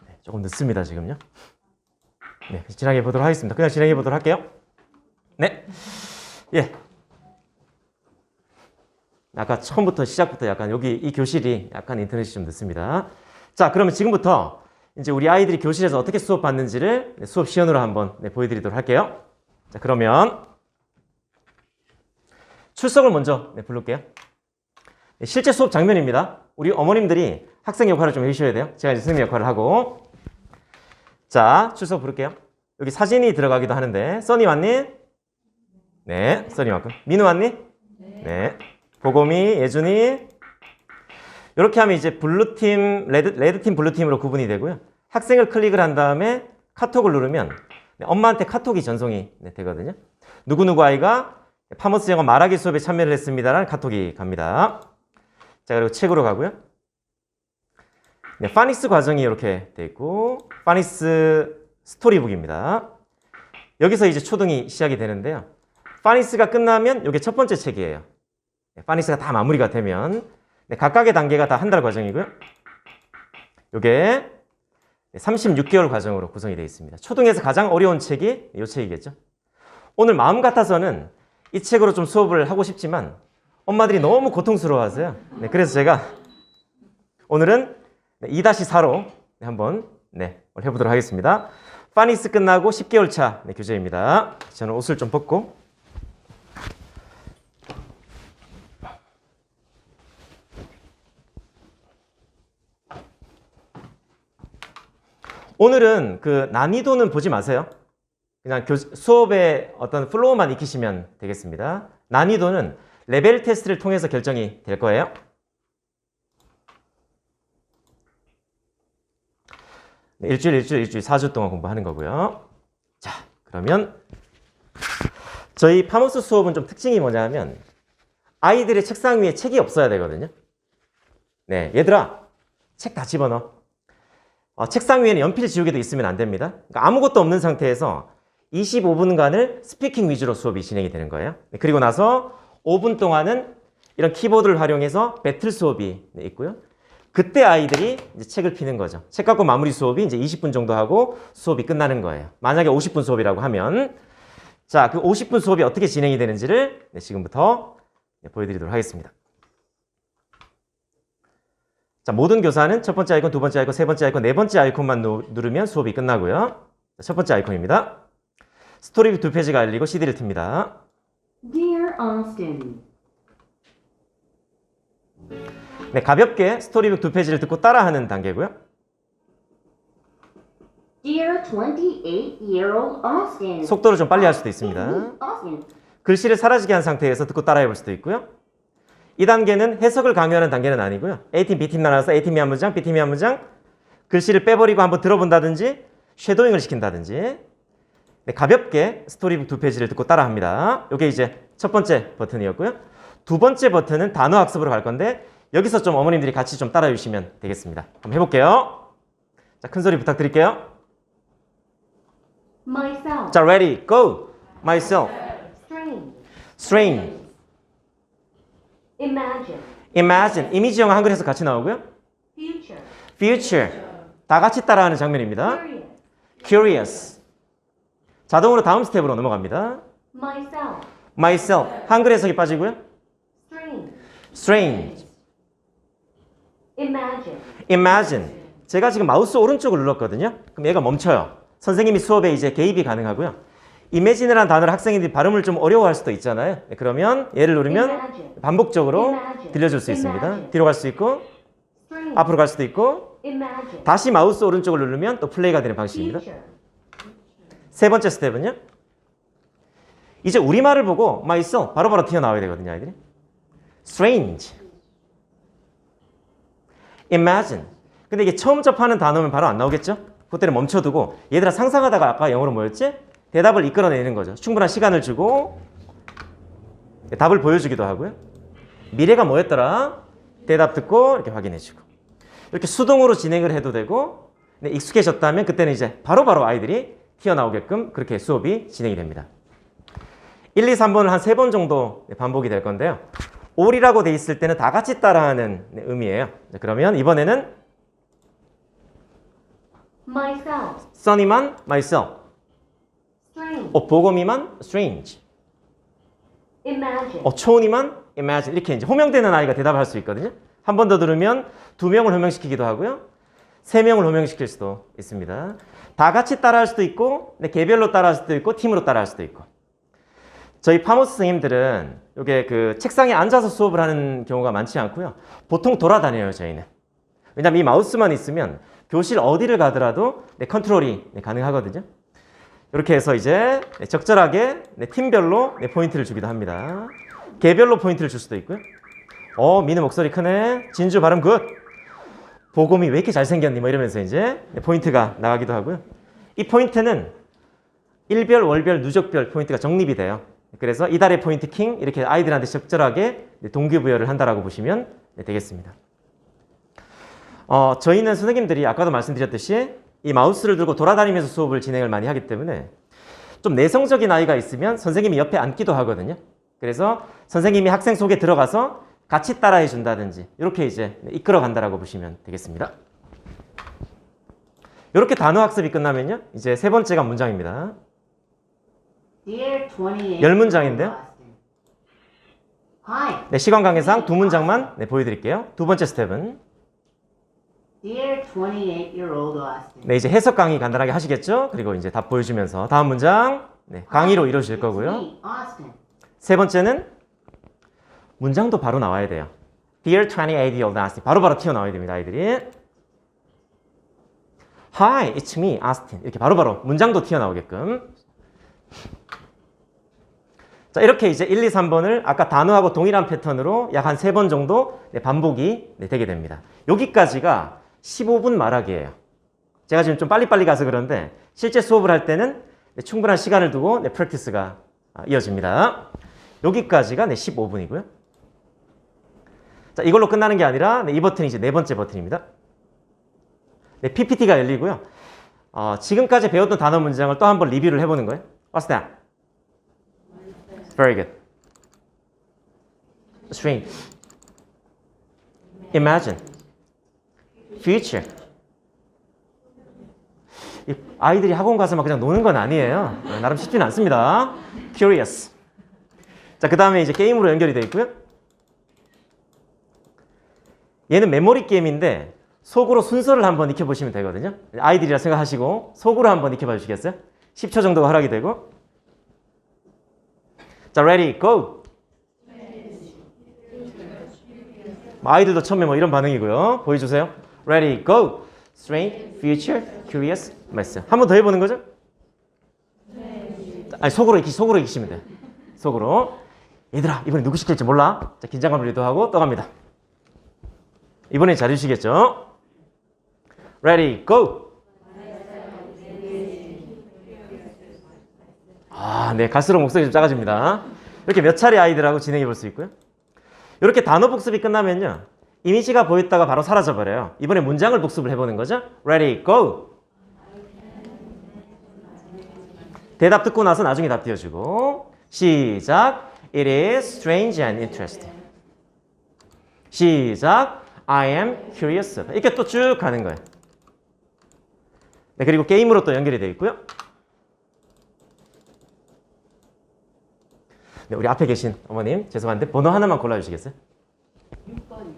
A: 네, 조금 늦습니다, 지금요. 네, 진행해 보도록 하겠습니다. 그냥 진행해 보도록 할게요. 네. 예. 아까 처음부터 시작부터 약간 여기 이 교실이 약간 인터넷이 좀 늦습니다. 자, 그러면 지금부터 이제 우리 아이들이 교실에서 어떻게 수업 받는지를 수업 시연으로 한번 보여드리도록 할게요. 자, 그러면 출석을 먼저 부를게요. 실제 수업 장면입니다. 우리 어머님들이 학생 역할을 좀 해주셔야 돼요. 제가 이제 선생님 역할을 하고. 자, 출석 부를게요. 여기 사진이 들어가기도 하는데, 써니 왔니? 네, 써니 왔고. 민우 왔니? 네. 보검이, 예준이. 이렇게 하면 이제 블루팀, 레드팀, 블루팀으로 구분이 되고요. 학생을 클릭을 한 다음에 카톡을 누르면 엄마한테 카톡이 전송이 되거든요. 누구누구 아이가 파머스 영어 말하기 수업에 참여를 했습니다라는 카톡이 갑니다. 자, 그리고 책으로 가고요. 네, 파닉스 과정이 이렇게 돼 있고, 파닉스 스토리북입니다. 여기서 이제 초등이 시작이 되는데요. 파닉스가 끝나면 이게 첫 번째 책이에요. 네, 파닉스가 다 마무리가 되면 네, 각각의 단계가 다 한 달 과정이고요. 이게 36개월 과정으로 구성이 되어 있습니다. 초등에서 가장 어려운 책이 이 책이겠죠. 오늘 마음 같아서는 이 책으로 좀 수업을 하고 싶지만 엄마들이 너무 고통스러워하세요. 네, 그래서 제가 오늘은 2-4로 한번 해보도록 하겠습니다. 파닉스 끝나고 10개월 차 교재입니다. 저는 옷을 좀 벗고 오늘은 그 난이도는 보지 마세요. 그냥 수업의 어떤 플로우만 익히시면 되겠습니다. 난이도는 레벨 테스트를 통해서 결정이 될 거예요. 네, 일주일 4주 동안 공부하는 거고요. 자, 그러면 저희 파머스 수업은 좀 특징이 뭐냐면 아이들의 책상 위에 책이 없어야 되거든요. 네, 얘들아, 책 다 집어넣어. 책상 위에는 연필 지우개도 있으면 안 됩니다. 그러니까 아무것도 없는 상태에서 25분간을 스피킹 위주로 수업이 진행이 되는 거예요. 그리고 나서 5분 동안은 이런 키보드를 활용해서 배틀 수업이 있고요. 그때 아이들이 이제 책을 피는 거죠. 책 갖고 마무리 수업이 이제 20분 정도 하고 수업이 끝나는 거예요. 만약에 50분 수업이라고 하면 자, 그 50분 수업이 어떻게 진행이 되는지를 지금부터 보여드리도록 하겠습니다. 자, 모든 교사는 첫 번째 아이콘, 두 번째 아이콘, 세 번째 아이콘, 네 번째 아이콘만 누르면 수업이 끝나고요. 첫 번째 아이콘입니다. 스토리북 2페이지가 열리고 CD를 틉니다.
C: Dear Austin.
A: 네, 가볍게 스토리북 2페이지를 듣고 따라하는 단계고요.
C: Dear 28-year-old Austin.
A: 속도를 좀 빨리 할 수도 있습니다.
C: Austin.
A: 글씨를 사라지게 한 상태에서 듣고 따라해 볼 수도 있고요. 이 단계는 해석을 강요하는 단계는 아니고요. A팀, B팀 나눠서 A팀이 한 문장, B팀이 한 문장 글씨를 빼버리고 한번 들어본다든지 쉐도잉을 시킨다든지 네, 가볍게 스토리북 2페이지를 듣고 따라합니다. 이게 이제 첫 번째 버튼이었고요. 두 번째 버튼은 단어 학습으로 갈 건데 여기서 좀 어머님들이 같이 좀 따라해 주시면 되겠습니다. 한번 해볼게요. 자, 큰 소리 부탁드릴게요.
C: Myself.
A: 자, ready, go! Myself,
C: Strange.
A: strange,
C: Imagine.
A: imagine, 이미지 영어 한글에서 같이 나오고요.
C: Future.
A: future, 다 같이 따라하는 장면입니다.
C: Curious.
A: curious, 자동으로 다음 스텝으로 넘어갑니다.
C: Myself.
A: myself, 한글 해석이 빠지고요.
C: Strange.
A: strange,
C: Imagine.
A: imagine, 제가 지금 마우스 오른쪽을 눌렀거든요. 그럼 얘가 멈춰요. 선생님이 수업에 이제 개입이 가능하고요. imagine이라는 단어를 학생들이 발음을 좀 어려워할 수도 있잖아요. 네, 그러면 얘를 누르면
C: Imagine.
A: 반복적으로
C: Imagine.
A: 들려줄 수 있습니다.
C: Imagine.
A: 뒤로 갈 수 있고
C: Strange.
A: 앞으로 갈 수도 있고
C: Imagine.
A: 다시 마우스 오른쪽을 누르면 또 플레이가 되는 방식입니다.
C: Future.
A: 세 번째 스텝은요. 이제 우리말을 보고 myself 바로바로 튀어나와야 되거든요. 아이들이. strange, imagine. 근데 이게 처음 접하는 단어면 바로 안 나오겠죠? 그때는 멈춰두고 얘들아 상상하다가 아까 영어로 뭐였지? 대답을 이끌어내는 거죠. 충분한 시간을 주고 답을 보여주기도 하고요. 미래가 뭐였더라? 대답 듣고 이렇게 확인해주고 이렇게 수동으로 진행을 해도 되고 익숙해졌다면 그때는 이제 바로바로 아이들이 튀어나오게끔 그렇게 수업이 진행이 됩니다. 1, 2, 3번을 한 3번 정도 반복이 될 건데요. all이라고 돼 있을 때는 다 같이 따라하는 의미예요. 그러면 이번에는
C: myself,
A: 써니만 myself,
C: strange,
A: 보검이만 strange,
C: imagine,
A: 초은이만 imagine 이렇게 이제 호명되는 아이가 대답할 수 있거든요. 한 번 더 들으면 2명을 호명시키기도 하고요. 3명을 호명시킬 수도 있습니다. 다 같이 따라할 수도 있고, 개별로 따라할 수도 있고, 팀으로 따라할 수도 있고. 저희 파모스 선생님들은 이게 그 책상에 앉아서 수업을 하는 경우가 많지 않고요. 보통 돌아다녀요, 저희는. 왜냐면 이 마우스만 있으면 교실 어디를 가더라도 컨트롤이 가능하거든요. 이렇게 해서 이제 적절하게 팀별로 포인트를 주기도 합니다. 개별로 포인트를 줄 수도 있고요. 민우 목소리 크네. 진주 발음 굿. 보검이 왜 이렇게 잘생겼니? 뭐 이러면서 이제 포인트가 나가기도 하고요. 이 포인트는 일별, 월별, 누적별 포인트가 정립이 돼요. 그래서 이달의 포인트 킹 이렇게 아이들한테 적절하게 동기부여를 한다라고 보시면 되겠습니다. 저희는 선생님들이 아까도 말씀드렸듯이 이 마우스를 들고 돌아다니면서 수업을 진행을 많이 하기 때문에 좀 내성적인 아이가 있으면 선생님이 옆에 앉기도 하거든요. 그래서 선생님이 학생 속에 들어가서 같이 따라해 준다든지 이렇게 이제 이끌어 간다라고 보시면 되겠습니다. 이렇게 단어 학습이 끝나면요. 이제 세 번째가 문장입니다.
E: Dear 28
A: 열 문장인데요.
E: Hi.
A: 시간 관계상 두 문장만 보여드릴게요. 두 번째 스텝은
E: Dear 28-year-old Austin.
A: 이제 해석 강의 간단하게 하시겠죠? 그리고 이제 답 보여주면서 다음 문장 강의로 이루어질 거고요.
E: It's me, Austin.
A: 세 번째는 문장도 바로 나와야 돼요. Dear 28-year-old Austin. 바로바로 튀어나와야 됩니다, 아이들이. Hi, it's me, Austin. 이렇게 바로바로 문장도 튀어나오게끔. 자, 이렇게 이제 1, 2, 3번을 아까 단어하고 동일한 패턴으로 약 한 3번 정도 반복이 되게 됩니다. 여기까지가 15분 말하기예요. 제가 지금 좀 빨리빨리 가서 그런데 실제 수업을 할 때는 충분한 시간을 두고 프랙티스가 이어집니다. 여기까지가 15분이고요. 자, 이걸로 끝나는 게 아니라 이 버튼이 이제 네 번째 버튼입니다. PPT가 열리고요. 지금까지 배웠던 단어 문장을 또 한번 리뷰를 해보는 거예요. What's that? Very good. String. Imagine. Future. 아이들이 학원 가서 막 그냥 노는 건 아니에요. 나름 쉽지는 않습니다. Curious. 자, 그 다음에 이제 게임으로 연결이 되어 있고요. 얘는 메모리 게임인데 속으로 순서를 한번 익혀보시면 되거든요. 아이들이라 생각하시고 속으로 한번 익혀봐 주시겠어요? 10초 정도가 허락이 되고. 자, ready, go! 아이들도 처음에 뭐 이런 반응이고요. 보여주세요. Ready, go! Strange, future, curious, mess. 한 번 더 해보는 거죠? 아니, 속으로 익히시면 돼요. 속으로. 얘들아, 이번에 누구 시킬지 몰라? 자, 긴장감을 유도하고 또 갑니다. 이번엔 잘 해주시겠죠? Ready, go! 네, 갈수록 목소리 좀 작아집니다. 이렇게 몇 차례 아이들하고 진행해 볼 수 있고요. 이렇게 단어 복습이 끝나면요. 이미지가 보였다가 바로 사라져버려요. 이번에 문장을 복습을 해보는 거죠. Ready, go! 대답 듣고 나서 나중에 답 띄워주고. 시작. It is strange and interesting. 시작. I am curious. 이렇게 또 쭉 가는 거예요. 네, 그리고 게임으로 또 연결이 되어 있고요. 네, 우리 앞에 계신 어머님 죄송한데 번호 하나만 골라주시겠어요?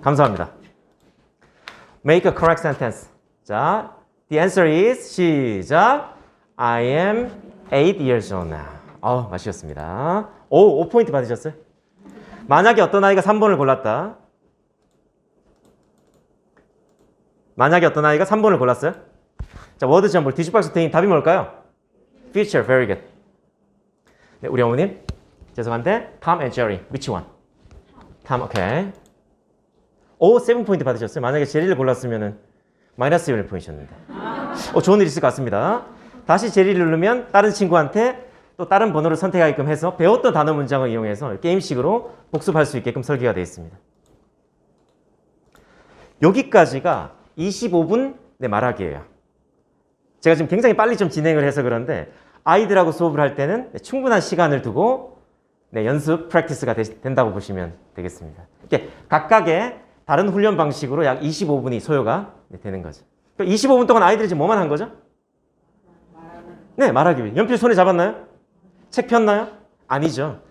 A: 감사합니다. Make a correct sentence. 자, the answer is 시작. I am 8 years old now. 맞으셨습니다. 5포인트 받으셨어요? 만약에 어떤 아이가 3번을 골랐다. 만약에 어떤 아이가 3번을 골랐어요? 자, 워드 점볼 뒤집박스 테임 답이 뭘까요? Future, very good. 네, 우리 어머님 죄송한데 Tom and Jerry, which one? Tom, okay. 7포인트 받으셨어요. 만약에 제리를 골랐으면 마이너스 1포인트셨는데. 좋은 일 있을 것 같습니다. 다시 제리를 누르면 다른 친구한테 또 다른 번호를 선택하게끔 해서 배웠던 단어 문장을 이용해서 게임식으로 복습할 수 있게끔 설계가 되어 있습니다. 여기까지가 25분 말하기예요. 제가 지금 굉장히 빨리 좀 진행을 해서 그런데 아이들하고 수업을 할 때는 충분한 시간을 두고 네, 연습, 프랙티스가 된다고 보시면 되겠습니다. 이렇게 각각의 다른 훈련 방식으로 약 25분이 소요가 되는 거죠. 25분 동안 아이들이 지금 뭐만 한 거죠? 네, 말하기 위해. 연필 손에 잡았나요? 책 폈나요? 아니죠.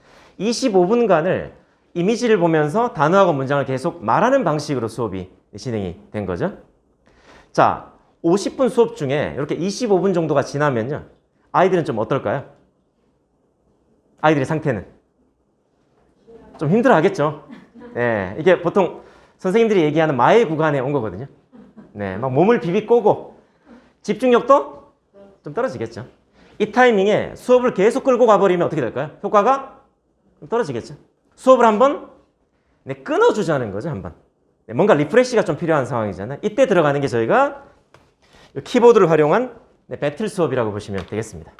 A: 25분간을 이미지를 보면서 단어하고 문장을 계속 말하는 방식으로 수업이 진행이 된 거죠. 자, 50분 수업 중에 이렇게 25분 정도가 지나면요. 아이들은 좀 어떨까요? 아이들의 상태는? 좀 힘들어 하겠죠. 네, 이게 보통 선생님들이 얘기하는 마의 구간에 온 거거든요. 네, 막 몸을 비비 꼬고 집중력도 좀 떨어지겠죠. 이 타이밍에 수업을 계속 끌고 가버리면 어떻게 될까요? 효과가 좀 떨어지겠죠. 수업을 한번 끊어주자는 거죠, 한번. 네, 뭔가 리프레시가 좀 필요한 상황이잖아요. 이때 들어가는 게 저희가 키보드를 활용한 배틀 수업이라고 보시면 되겠습니다.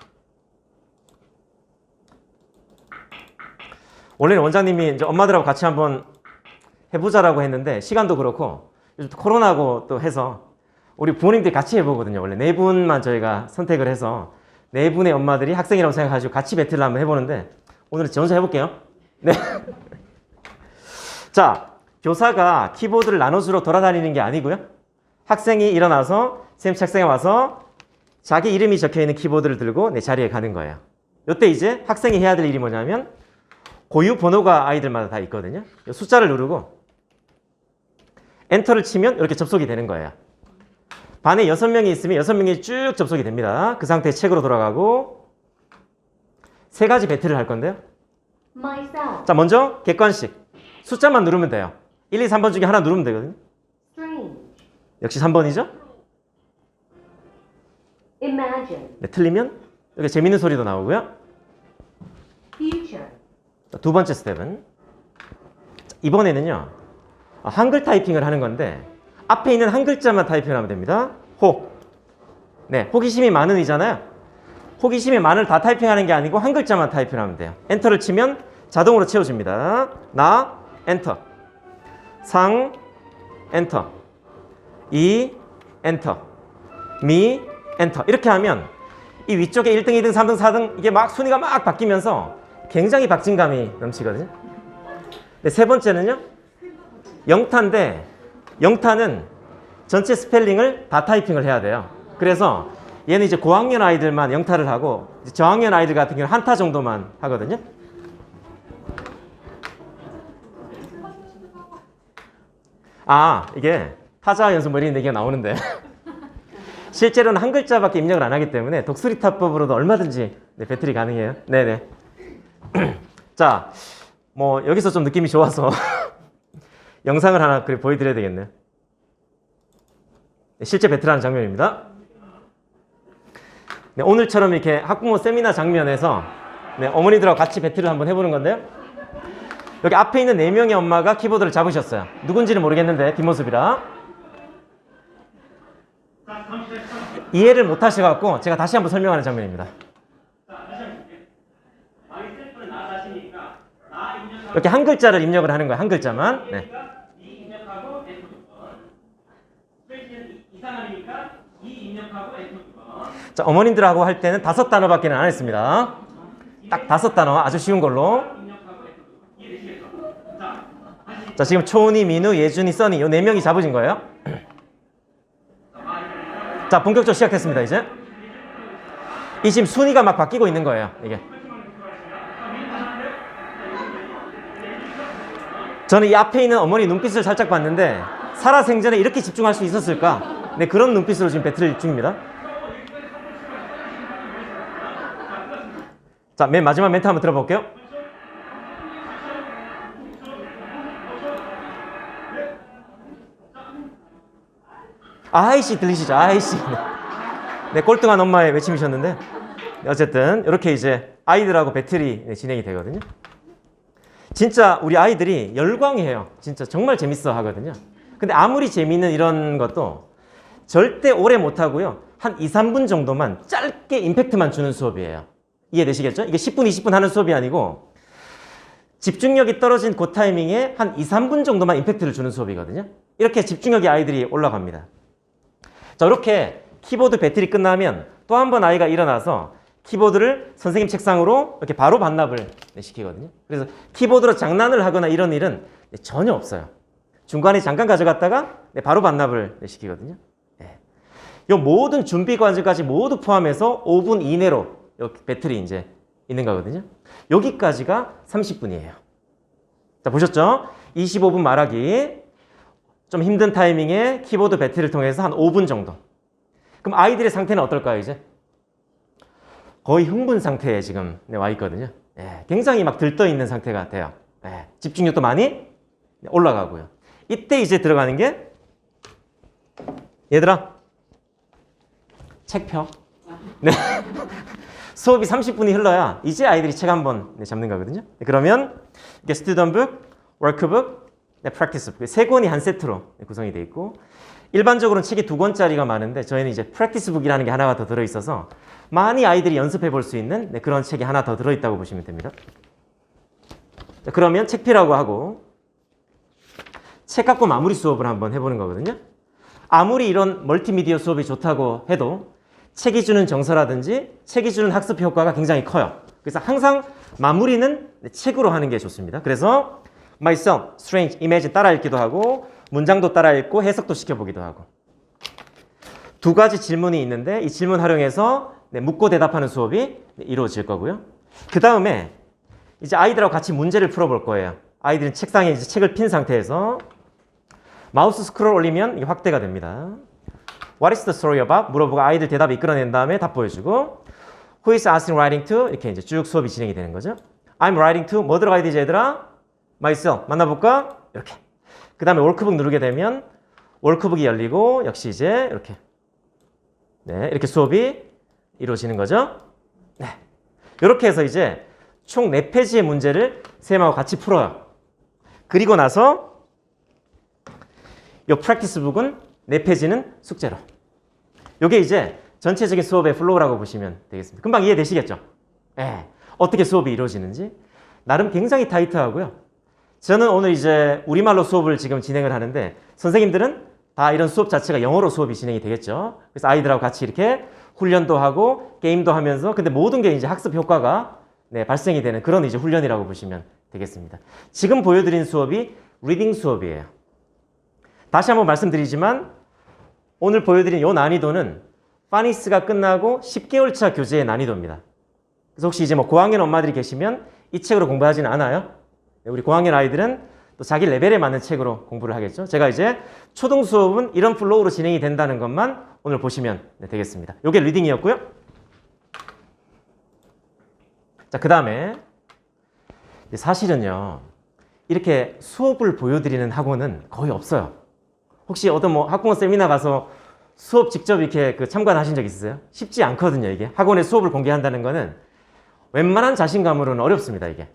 A: 원래는 원장님이 이제 엄마들하고 같이 한번 해보자라고 했는데 시간도 그렇고 요즘 또 코로나고 또 해서 우리 부모님들이 같이 해보거든요. 원래 4분만 저희가 선택을 해서 4분의 엄마들이 학생이라고 생각하시고 같이 배틀을 한번 해보는데 오늘은 저 혼자 해볼게요. 네. 자, 교사가 키보드를 나눠주러 돌아다니는 게 아니고요. 학생이 일어나서 선생님 책상에 와서 자기 이름이 적혀있는 키보드를 들고 내 자리에 가는 거예요. 이때 이제 학생이 해야 될 일이 뭐냐면 고유 번호가 아이들마다 다 있거든요. 숫자를 누르고 엔터를 치면 이렇게 접속이 되는 거예요. 반에 6명이 있으면 6명이 쭉 접속이 됩니다. 그 상태에 책으로 돌아가고 3가지 배틀을 할 건데요.
C: myself,
A: 자, 먼저 객관식. 숫자만 누르면 돼요. 1, 2, 3번 중에 하나 누르면 되거든요.
C: strange,
A: 역시 3번이죠.
C: imagine,
A: 네, 틀리면 이렇게 재밌는 소리도 나오고요.
C: future,
A: 자, 2번째 스텝은 자, 이번에는요. 한글 타이핑을 하는 건데 앞에 있는 한 글자만 타이핑을 하면 됩니다. 호. 네, 호기심이 많은 이잖아요. 호기심이 많을 다 타이핑하는 게 아니고 한 글자만 타이핑하면 돼요. 엔터를 치면 자동으로 채워집니다. 나, 엔터. 상, 엔터. 이, 엔터. 미, 엔터. 이렇게 하면 이 위쪽에 1등, 2등, 3등, 4등 이게 막 순위가 막 바뀌면서 굉장히 박진감이 넘치거든요. 네, 3번째는요. 영타인데 영타는 전체 스펠링을 다 타이핑을 해야 돼요. 그래서 얘는 이제 고학년 아이들만 영타를 하고 저학년 아이들 같은 경우는 한타 정도만 하거든요. 아, 이게 타자 연습 뭐 이런 얘기가 나오는데 실제로는 한 글자밖에 입력을 안 하기 때문에 독수리 타법으로도 얼마든지 배틀이 가능해요. 네네. 자, 뭐 여기서 좀 느낌이 좋아서 영상을 하나 보여드려야 되겠네요. 실제 배틀하는 장면입니다. 네, 오늘처럼 이렇게 학부모 세미나 장면에서 어머니들하고 같이 배틀을 한번 해보는 건데요. 여기 앞에 있는 4명의 엄마가 키보드를 잡으셨어요. 누군지는 모르겠는데 뒷모습이라. 이해를 못 하셔갖고 제가 다시 한번 설명하는 장면입니다. 이렇게 한 글자를 입력을 하는 거예요. 한 글자만. 네. 자, 어머님들하고 할 때는 5단어밖에 안 했습니다. 딱 5단어, 아주 쉬운 걸로. 자, 지금 초은이, 민우, 예준이, 써니 요 4명이 잡으신 거예요. 자, 본격적으로 시작됐습니다. 이제 이 지금 순위가 막 바뀌고 있는 거예요. 이게 저는 이 앞에 있는 어머니 눈빛을 살짝 봤는데 살아생전에 이렇게 집중할 수 있었을까? 네, 그런 눈빛으로 지금 배틀 중입니다. 자, 맨 마지막 멘트 한번 들어볼게요. 아이씨 들리시죠? 아이씨. 네, 꼴등한 엄마의 외침이셨는데 어쨌든 이렇게 이제 아이들하고 배틀이 진행이 되거든요. 진짜 우리 아이들이 열광해요. 진짜 정말 재밌어 하거든요. 근데 아무리 재밌는 이런 것도 절대 오래 못하고요. 한 2, 3분 정도만 짧게 임팩트만 주는 수업이에요. 이해되시겠죠? 이게 10분, 20분 하는 수업이 아니고 집중력이 떨어진 그 타이밍에 한 2, 3분 정도만 임팩트를 주는 수업이거든요. 이렇게 집중력이 아이들이 올라갑니다. 자, 이렇게 키보드 배틀이 끝나면 또 한 번 아이가 일어나서 키보드를 선생님 책상으로 이렇게 바로 반납을 시키거든요. 그래서 키보드로 장난을 하거나 이런 일은 전혀 없어요. 중간에 잠깐 가져갔다가 바로 반납을 시키거든요. 이 모든 준비 과정까지 모두 포함해서 5분 이내로 배틀이 이제 있는 거거든요. 여기까지가 30분이에요. 자, 보셨죠? 25분 말하기. 좀 힘든 타이밍에 키보드 배틀을 통해서 한 5분 정도. 그럼 아이들의 상태는 어떨까요, 이제? 거의 흥분 상태에 지금 와 있거든요. 굉장히 막 들떠 있는 상태가 돼요. 집중력도 많이 올라가고요. 이때 이제 들어가는 게 얘들아 책 펴. 네. 수업이 30분이 흘러야 이제 아이들이 책 한번 잡는 거거든요. 그러면 이게 스튜던북, 워크북, 프랙티스북 세 권이 한 세트로 구성이 되어 있고 일반적으로는 책이 2권짜리가 많은데 저희는 이제 프랙티스북이라는 게 하나가 더 들어있어서 많이 아이들이 연습해 볼 수 있는 그런 책이 하나 더 들어있다고 보시면 됩니다. 자, 그러면 책 피라고 하고 책 갖고 마무리 수업을 한번 해보는 거거든요. 아무리 이런 멀티미디어 수업이 좋다고 해도 책이 주는 정서라든지 책이 주는 학습 효과가 굉장히 커요. 그래서 항상 마무리는 책으로 하는 게 좋습니다. 그래서 myself, strange, imagine 따라 읽기도 하고 문장도 따라 읽고 해석도 시켜보기도 하고 2가지 질문이 있는데 이 질문 활용해서 묻고 대답하는 수업이 이루어질 거고요. 그 다음에 이제 아이들하고 같이 문제를 풀어볼 거예요. 아이들은 책상에 이제 책을 핀 상태에서 마우스 스크롤 올리면 이게 확대가 됩니다. What is the story about? 물어보고 아이들 대답 이끌어낸 다음에 답 보여주고 Who is asking writing to? 이렇게 이제 쭉 수업이 진행이 되는 거죠. I'm writing to 뭐 들어가야 되지 얘들아? myself 만나볼까? 이렇게. 그 다음에 워크북 누르게 되면 워크북이 열리고 역시 이제 이렇게 이렇게 수업이 이루어지는 거죠. 네. 이렇게 해서 이제 총 4페이지의 문제를 쌤하고 같이 풀어요. 그리고 나서 이 프랙티스북은 4페이지는 숙제로. 이게 이제 전체적인 수업의 플로우라고 보시면 되겠습니다. 금방 이해되시겠죠? 어떻게 수업이 이루어지는지. 나름 굉장히 타이트하고요. 저는 오늘 이제 우리말로 수업을 지금 진행을 하는데 선생님들은 다 이런 수업 자체가 영어로 수업이 진행이 되겠죠. 그래서 아이들하고 같이 이렇게 훈련도 하고 게임도 하면서 근데 모든 게 이제 학습 효과가 발생이 되는 그런 이제 훈련이라고 보시면 되겠습니다. 지금 보여드린 수업이 리딩 수업이에요. 다시 한번 말씀드리지만 오늘 보여드린 이 난이도는 파니스가 끝나고 10개월 차 교재의 난이도입니다. 그래서 혹시 이제 뭐 고학년 엄마들이 계시면 이 책으로 공부하지는 않아요. 우리 고학년 아이들은 또 자기 레벨에 맞는 책으로 공부를 하겠죠. 제가 이제 초등 수업은 이런 플로우로 진행이 된다는 것만 오늘 보시면 되겠습니다. 이게 리딩이었고요. 자, 그 다음에 사실은요 이렇게 수업을 보여드리는 학원은 거의 없어요. 혹시 어떤 뭐 학부모 세미나 가서 수업 직접 이렇게 참관하신 적 있으세요? 쉽지 않거든요. 이게 학원에 수업을 공개한다는 거는 웬만한 자신감으로는 어렵습니다. 이게.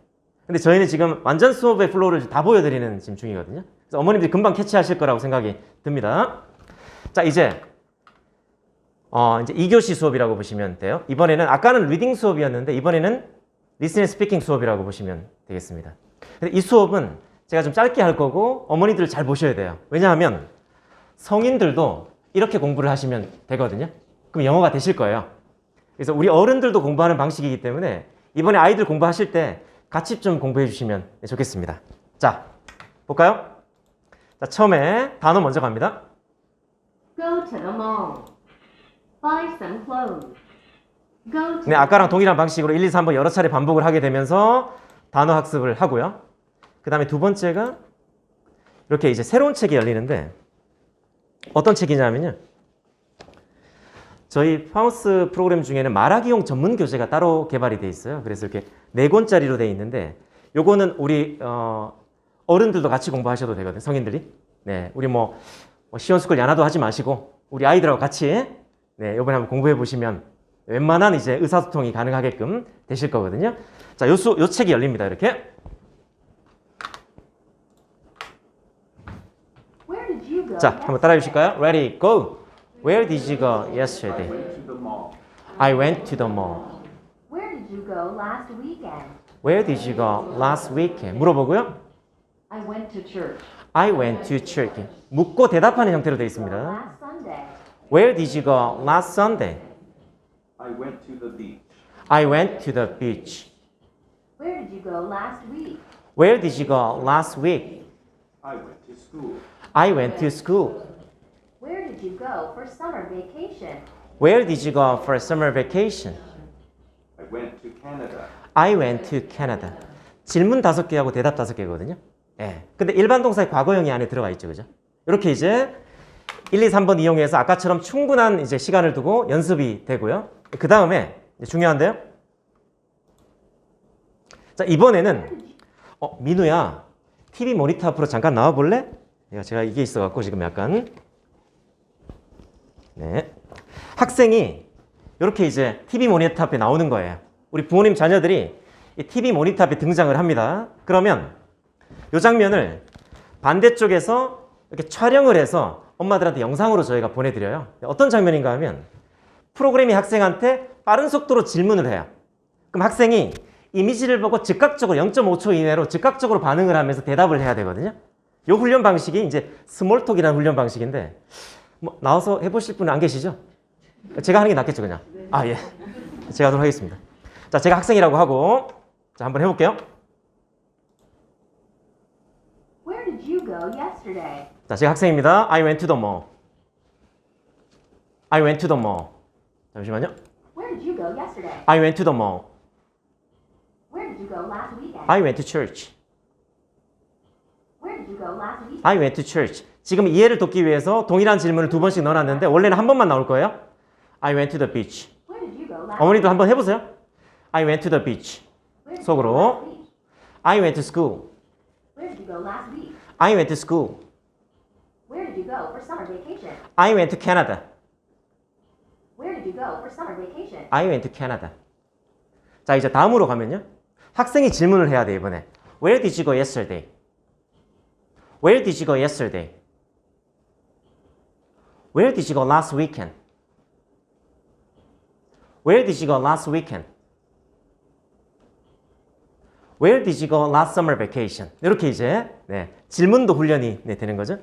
A: 근데 저희는 지금 완전 수업의 플로우를 다 보여드리는 지금 중이거든요. 그래서 어머님들이 금방 캐치하실 거라고 생각이 듭니다. 자, 이제 2교시 수업이라고 보시면 돼요. 이번에는 아까는 리딩 수업이었는데 이번에는 리스닝 스피킹 수업이라고 보시면 되겠습니다. 근데 이 수업은 제가 좀 짧게 할 거고 어머니들 잘 보셔야 돼요. 왜냐하면 성인들도 이렇게 공부를 하시면 되거든요. 그럼 영어가 되실 거예요. 그래서 우리 어른들도 공부하는 방식이기 때문에 이번에 아이들 공부하실 때 같이 좀 공부해 주시면 좋겠습니다. 자, 볼까요? 자, 처음에 단어 먼저 갑니다.
C: Go to the mall. Buy some clothes. Go to
A: 네, 아까랑 동일한 방식으로 1, 2, 3번 여러 차례 반복을 하게 되면서 단어 학습을 하고요. 그 다음에 두 번째가 이렇게 이제 새로운 책이 열리는데 어떤 책이냐면요. 저희 파우스 프로그램 중에는 말하기용 전문 교재가 따로 개발이 돼 있어요. 그래서 이렇게 4권짜리로 돼 있는데 요거는 우리 어른들도 같이 공부하셔도 되거든요. 성인들이. 네, 우리 뭐 시원스쿨 야나도 하지 마시고 우리 아이들하고 같이 요번에 한번 공부해 보시면 웬만한 이제 의사소통이 가능하게끔 되실 거거든요. 자, 요 책이 열립니다. 이렇게.
C: Where did you go?
A: 자, 한번 따라해 주실까요? Ready, go. Where did you go yesterday? I went to the mall.
C: Where did you go last weekend?
A: Where did you go last weekend? 물어보고요.
C: I went to church.
A: I went to church. 묻고 대답하는 형태로 되어 있습니다.
C: Last Sunday.
A: Where did you go last Sunday?
F: I went to the beach.
A: I went to the beach.
C: Where did you go last week?
A: Where did you go last week?
F: I went to school.
A: I went to school.
C: Where did you go for summer vacation?
A: Where did you go for summer vacation?
F: I went to Canada.
A: I went to Canada. 질문 5개하고 대답 5개거든요. 예. 근데 일반 동사의 과거형이 안에 들어가 있죠. 그죠? 이렇게 이제 1, 2, 3번 이용해서 아까처럼 충분한 이제 시간을 두고 연습이 되고요. 그 다음에 중요한데요. 자, 이번에는 민우야, TV 모니터 앞으로 잠깐 나와 볼래? 제가 이게 있어 갖고 지금 약간 네. 학생이 이렇게 이제 TV 모니터 앞에 나오는 거예요. 우리 부모님 자녀들이 이 TV 모니터 앞에 등장을 합니다. 그러면 이 장면을 반대쪽에서 이렇게 촬영을 해서 엄마들한테 영상으로 저희가 보내드려요. 어떤 장면인가 하면 프로그램이 학생한테 빠른 속도로 질문을 해요. 그럼 학생이 이미지를 보고 즉각적으로 0.5초 이내로 즉각적으로 반응을 하면서 대답을 해야 되거든요. 이 훈련 방식이 이제 스몰톡이라는 훈련 방식인데 뭐 나와서 해보실 분은 안 계시죠? 제가 하는 게 낫겠죠, 그냥. 아, 예. 제가 하도록 하겠습니다. 자, 제가 학생이라고 하고 자, 한번 해볼게요.
C: Where did you go yesterday?
A: 자, 제가 학생입니다. I went to the mall. I went to the mall. 잠시만요.
C: Where did you go yesterday?
A: I went to the mall.
C: Where did you go last weekend?
A: I went to church.
C: Where did you go last weekend?
A: I went to church. 지금 이해를 돕기 위해서 동일한 질문을 2번씩 넣어놨는데 원래는 한 번만 나올 거예요. I went to the beach.
C: Where did you go last
A: 어머니도 한번 해보세요. I went to the beach.
C: Where did you go
A: 속으로.
C: last week?
A: I went to school.
C: Where did you go last week?
A: I went to school.
C: Where did you go for summer vacation?
A: I went to Canada.
C: Where did you go for summer vacation?
A: I went to Canada. 자, 이제 다음으로 가면요. 학생이 질문을 해야 돼, 이번에. Where did you go yesterday? Where did you go yesterday? Where did you go last weekend? Where did you go last weekend? Where did you go last summer vacation? 이렇게 이제 질문도 훈련이 되는 거죠.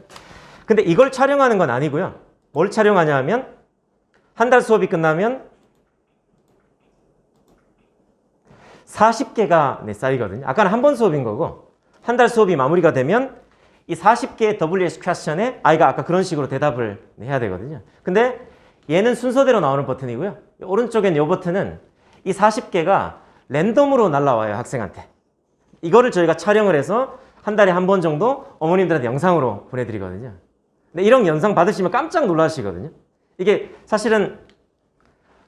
A: 근데 이걸 촬영하는 건 아니고요. 뭘 촬영하냐 하면 한 달 수업이 끝나면 40개가 쌓이거든요. 아까는 한 번 수업인 거고 한 달 수업이 마무리가 되면 이 40개의 WS 퀘스천에 아이가 아까 그런 식으로 대답을 해야 되거든요. 근데 얘는 순서대로 나오는 버튼이고요. 오른쪽엔 이 버튼은 이 40개가 랜덤으로 날라와요, 학생한테. 이거를 저희가 촬영을 해서 한 달에 한 번 정도 어머님들한테 영상으로 보내드리거든요. 근데 이런 영상 받으시면 깜짝 놀라시거든요. 이게 사실은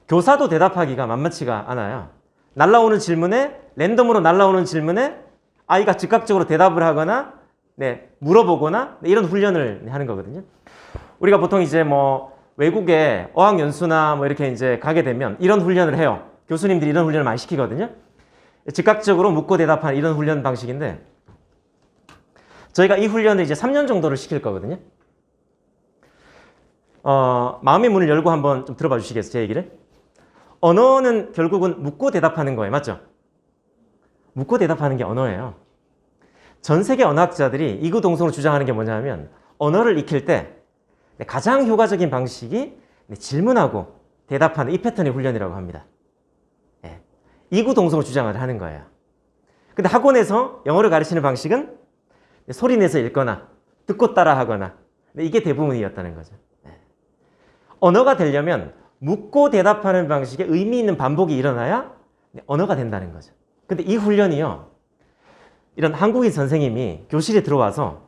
A: 교사도 대답하기가 만만치가 않아요. 날라오는 질문에, 랜덤으로 날라오는 질문에 아이가 즉각적으로 대답을 하거나 물어보거나 이런 훈련을 하는 거거든요. 우리가 보통 이제 뭐 외국에 어학연수나 뭐 이렇게 이제 가게 되면 이런 훈련을 해요. 교수님들이 이런 훈련을 많이 시키거든요. 즉각적으로 묻고 대답하는 이런 훈련 방식인데 저희가 이 훈련을 이제 3년 정도를 시킬 거거든요. 마음의 문을 열고 한번 좀 들어봐 주시겠어요, 제 얘기를? 언어는 결국은 묻고 대답하는 거예요. 맞죠? 묻고 대답하는 게 언어예요. 전 세계 언어학자들이 이구동성으로 주장하는 게 뭐냐면 언어를 익힐 때 가장 효과적인 방식이 질문하고 대답하는 이 패턴의 훈련이라고 합니다. 이구동성으로 주장을 하는 거예요. 근데 학원에서 영어를 가르치는 방식은 소리 내서 읽거나 듣고 따라하거나 이게 대부분이었다는 거죠. 언어가 되려면 묻고 대답하는 방식의 의미 있는 반복이 일어나야 언어가 된다는 거죠. 근데 이 훈련이요. 이런 한국인 선생님이 교실에 들어와서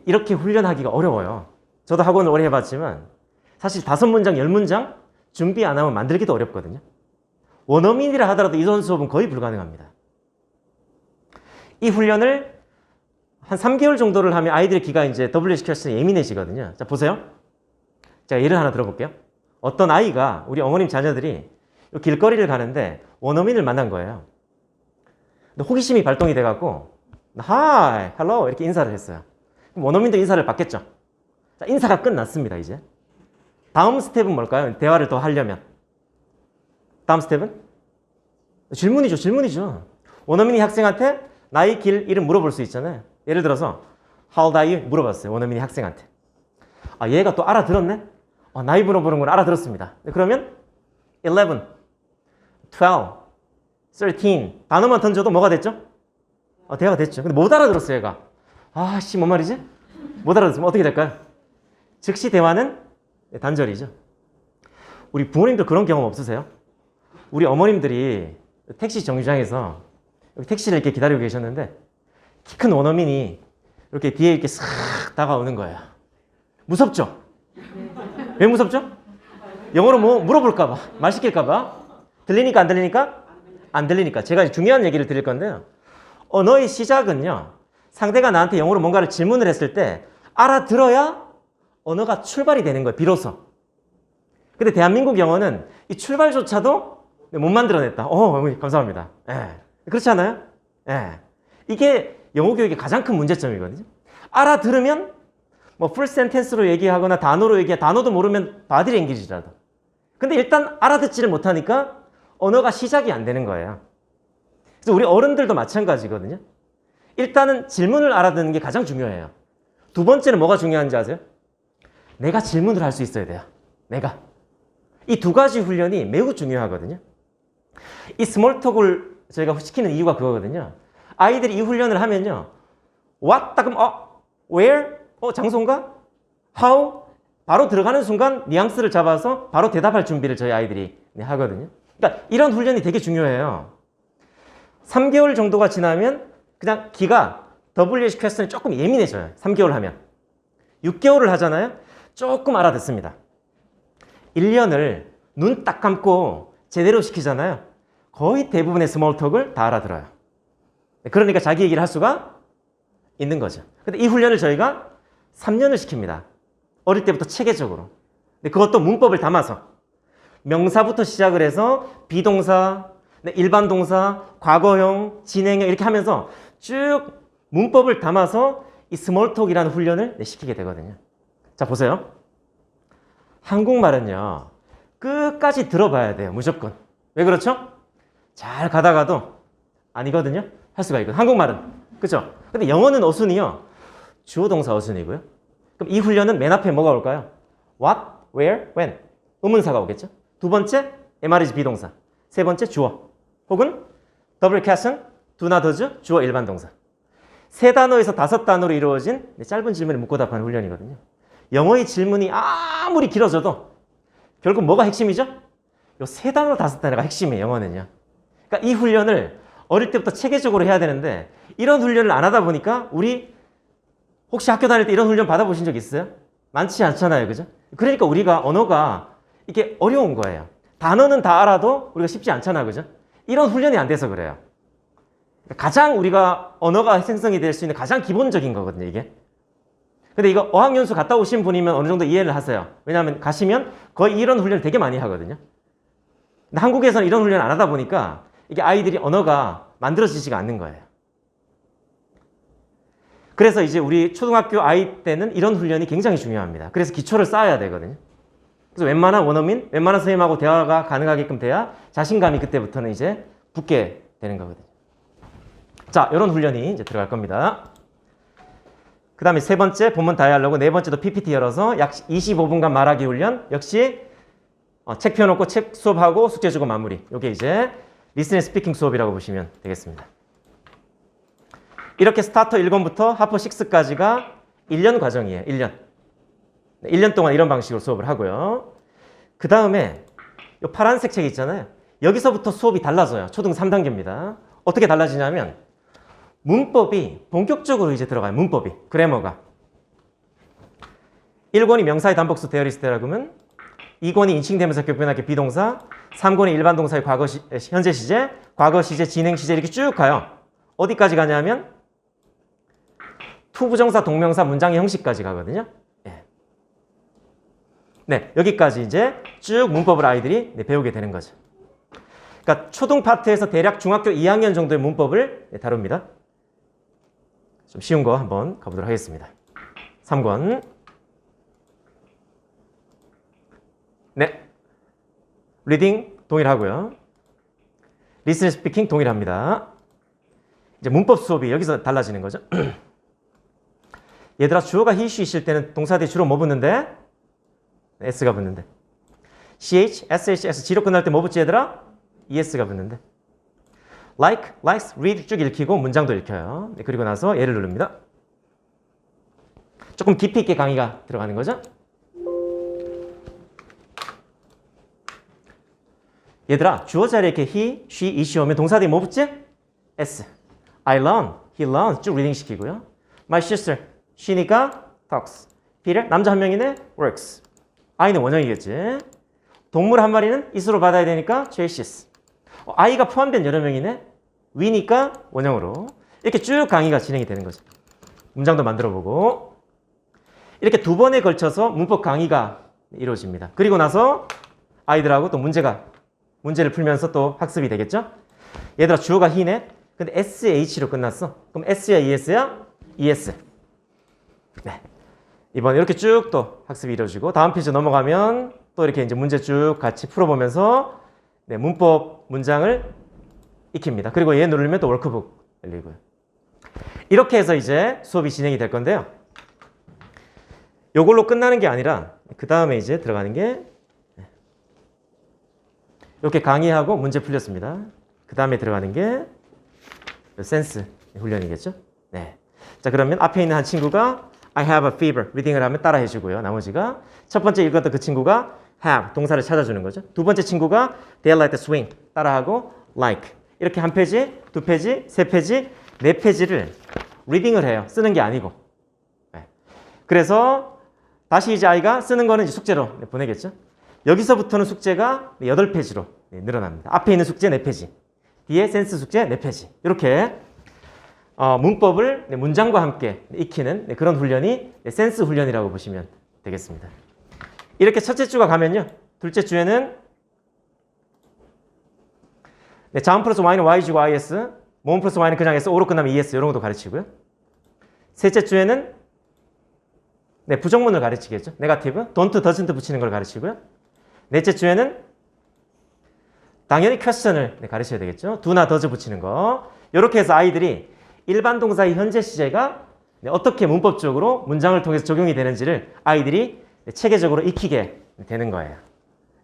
A: 이렇게 훈련하기가 어려워요. 저도 학원을 오래 해봤지만 사실 5문장, 10문장 준비 안 하면 만들기도 어렵거든요. 원어민이라 하더라도 이런 수업은 거의 불가능합니다. 이 훈련을 한 3개월 정도를 하면 아이들의 귀가 이제 WS 퀘스천에 예민해지거든요. 자, 보세요. 제가 예를 하나 들어볼게요. 어떤 아이가 우리 어머님 자녀들이 길거리를 가는데 원어민을 만난 거예요. 근데 호기심이 발동이 돼갖고 Hi, hello 이렇게 인사를 했어요. 그럼 원어민도 인사를 받겠죠. 자, 인사가 끝났습니다. 이제 다음 스텝은 뭘까요? 대화를 더 하려면 다음 스텝은 질문이죠. 질문이죠. 원어민이 학생한테 나이, 길, 이름 물어볼 수 있잖아요. 예를 들어서 How old are you? 물어봤어요. 원어민이 학생한테. 아, 얘가 또 알아들었네? 나이 물어보는 걸 알아들었습니다. 그러면 11, 12, 13 단어만 던져도 뭐가 됐죠? 대화가 됐죠. 근데 못 알아들었어요, 얘가. 아씨, 뭔 말이지? 못 알아들었으면 어떻게 될까요? 즉시 대화는 단절이죠. 우리 부모님들 그런 경험 없으세요? 우리 어머님들이 택시 정류장에서 택시를 이렇게 기다리고 계셨는데 키 큰 원어민이 이렇게 뒤에 이렇게 싹 다가오는 거예요. 무섭죠? 왜 무섭죠? 영어로 뭐 물어볼까봐, 말 시킬까봐. 들리니까 안 들리니까? 안 들리니까. 제가 중요한 얘기를 드릴 건데요. 언어의 시작은요, 상대가 나한테 영어로 뭔가를 질문을 했을 때 알아들어야 언어가 출발이 되는 거예요, 비로소. 근데 대한민국 영어는 이 출발조차도 못 만들어냈다. 어머니 감사합니다. 예. 그렇지 않아요? 예. 이게 영어 교육의 가장 큰 문제점이거든요. 알아들으면 뭐 풀 센텐스로 얘기하거나 단어로 얘기해, 단어도 모르면 바디랭귀지라도. 근데 일단 알아듣지를 못하니까 언어가 시작이 안 되는 거예요. 그래서 우리 어른들도 마찬가지거든요. 일단은 질문을 알아듣는 게 가장 중요해요. 두 번째는 뭐가 중요한지 아세요? 내가 질문을 할 수 있어야 돼요. 내가. 이 두 가지 훈련이 매우 중요하거든요. 이 스몰톡을 저희가 시키는 이유가 그거거든요. 아이들이 이 훈련을 하면요. what? 딱 그럼 where? 장소인가? how? 바로 들어가는 순간 뉘앙스를 잡아서 바로 대답할 준비를 저희 아이들이 하거든요. 그러니까 이런 훈련이 되게 중요해요. 3개월 정도가 지나면 그냥 귀가 WH 퀘스천이 조금 예민해져요. 3개월 하면. 6개월을 하잖아요. 조금 알아듣습니다. 1년을 눈 딱 감고 제대로 시키잖아요. 거의 대부분의 스몰톡을 다 알아들어요. 그러니까 자기 얘기를 할 수가 있는 거죠. 근데 이 훈련을 저희가 3년을 시킵니다. 어릴 때부터 체계적으로. 근데 그것도 문법을 담아서 명사부터 시작을 해서 비동사, 일반 동사, 과거형, 진행형 이렇게 하면서 쭉 문법을 담아서 이 스몰톡이라는 훈련을 시키게 되거든요. 자, 보세요. 한국말은요, 끝까지 들어봐야 돼요. 무조건. 왜 그렇죠? 잘 가다가도 아니거든요. 할 수가 있거든요. 한국말은. 그죠? 근데 영어는 어순이요. 주어 동사 어순이고요. 그럼 이 훈련은 맨 앞에 뭐가 올까요? What, where, when. 의문사가 오겠죠. 두 번째, MR이지 비동사. 세 번째, 주어. 혹은 WCAS은 do not does, 주어 일반 동사. 세 단어에서 5단어로 이루어진 짧은 질문에 묻고 답하는 훈련이거든요. 영어의 질문이 아무리 길어져도 결국 뭐가 핵심이죠? 요 세 단어 5단어가 핵심이에요, 영어는요. 그러니까 이 훈련을 어릴 때부터 체계적으로 해야 되는데 이런 훈련을 안 하다 보니까 우리 혹시 학교 다닐 때 이런 훈련 받아보신 적 있어요? 많지 않잖아요, 그죠? 그러니까 우리가 언어가 이게 어려운 거예요. 단어는 다 알아도 우리가 쉽지 않잖아, 그죠? 이런 훈련이 안 돼서 그래요. 가장 우리가 언어가 생성이 될 수 있는 가장 기본적인 거거든요, 이게. 근데 이거 어학연수 갔다 오신 분이면 어느 정도 이해를 하세요. 왜냐하면 가시면 거의 이런 훈련을 되게 많이 하거든요. 근데 한국에서는 이런 훈련을 안 하다 보니까 이게 아이들이 언어가 만들어지지가 않는 거예요. 그래서 이제 우리 초등학교 아이 때는 이런 훈련이 굉장히 중요합니다. 그래서 기초를 쌓아야 되거든요. 그래서 웬만한 원어민, 웬만한 선생님하고 대화가 가능하게끔 돼야 자신감이 그때부터는 이제 붙게 되는 거거든요. 자, 이런 훈련이 이제 들어갈 겁니다. 그 다음에 세 번째 본문 다이얼로그, 네 번째도 PPT 열어서 약 25분간 말하기 훈련. 역시 책 펴놓고 책 수업하고 숙제 주고 마무리. 이게 이제 리스닝 스피킹 수업이라고 보시면 되겠습니다. 이렇게 스타터 1권부터 하퍼 6까지가 1년 과정이에요. 1년. 1년 동안 이런 방식으로 수업을 하고요. 그 다음에 이 파란색 책 있잖아요. 여기서부터 수업이 달라져요. 초등 3단계입니다. 어떻게 달라지냐면 문법이 본격적으로 이제 들어가요. 문법이. 그래머가. 1권이 명사의 단복수 데어리스 대라그면, 2권이 인칭대명사 교변학의 비동사, 3권이 일반 동사의 과거 현재 시제, 과거 시제, 진행 시제 이렇게 쭉 가요. 어디까지 가냐면 투부정사, 동명사, 문장의 형식까지 가거든요. 네, 여기까지 이제 쭉 문법을 아이들이 배우게 되는 거죠. 그러니까 초등 파트에서 대략 중학교 2학년 정도의 문법을 다룹니다. 좀 쉬운 거 한번 가보도록 하겠습니다. 3권. 네. 리딩 동일하고요. 리스닝 스피킹 동일합니다. 이제 문법 수업이 여기서 달라지는 거죠. 얘들아, 주어가 he, she 있을 때는 동사 뒤에 주로 뭐 붙는데? s가 붙는데. ch, sh, g로 끝날 때 뭐 붙지 얘들아? es가 붙는데. like, likes, read 쭉 읽히고 문장도 읽혀요. 네, 그리고 나서 얘를 누릅니다. 조금 깊이 있게 강의가 들어가는 거죠. 얘들아, 주어 자리에 이렇게 he, she, it 오면 동사들이 뭐 붙지? s. I learn, he learns 쭉 리딩 시키고요. My sister, she니까 talks. Peter, 남자 한 명이네, works. I는 원형이겠지. 동물 한 마리는 is로 받아야 되니까 chases. I가 포함된 여러 명이네, we니까 원형으로. 이렇게 쭉 강의가 진행이 되는 거죠. 문장도 만들어 보고. 이렇게 두 번에 걸쳐서 문법 강의가 이루어집니다. 그리고 나서 아이들하고 또 문제를 풀면서 또 학습이 되겠죠? 얘들아, 주어가 he네. 근데 sh로 끝났어. 그럼 s야 es야? es. 네. 이번 이렇게 쭉 또 학습이 이루어지고 다음 페이지 넘어가면 또 이렇게 이제 문제 쭉 같이 풀어보면서 네, 문법 문장을 익힙니다. 그리고 얘 누르면 또 워크북 열리고요. 이렇게 해서 이제 수업이 진행이 될 건데요. 요걸로 끝나는 게 아니라 그 다음에 이제 들어가는 게 이렇게 강의하고 문제 풀렸습니다. 그 다음에 들어가는 게 센스 훈련이겠죠. 네. 자, 그러면 앞에 있는 한 친구가 I have a fever 리딩을 하면 따라 해주고요. 나머지가 첫 번째 읽었던 그 친구가 have 동사를 찾아주는 거죠. 두 번째 친구가 they like to swing 따라하고 like 이렇게 한 페이지, 두 페이지, 세 페이지, 네 페이지를 리딩을 해요. 쓰는 게 아니고. 네. 그래서 다시 이제 아이가 쓰는 거는 이제 숙제로 보내겠죠. 여기서부터는 숙제가 8페이지로 늘어납니다. 앞에 있는 숙제 4페이지, 뒤에 센스 숙제 4페이지. 이렇게 문법을 문장과 함께 익히는 그런 훈련이 센스 훈련이라고 보시면 되겠습니다. 이렇게 첫째 주가 가면요. 둘째 주에는 자음 플러스 y는 y주고 is, 모음 플러스 y는 그냥 s, o로 끝나면 es 이런 것도 가르치고요. 셋째 주에는 부정문을 가르치겠죠. 네거티브, don't, doesn't 붙이는 걸 가르치고요. 넷째 주에는 당연히 question을 가르쳐야 되겠죠. do나 does 붙이는 거. 이렇게 해서 아이들이 일반 동사의 현재 시제가 어떻게 문법적으로 문장을 통해서 적용이 되는지를 아이들이 체계적으로 익히게 되는 거예요.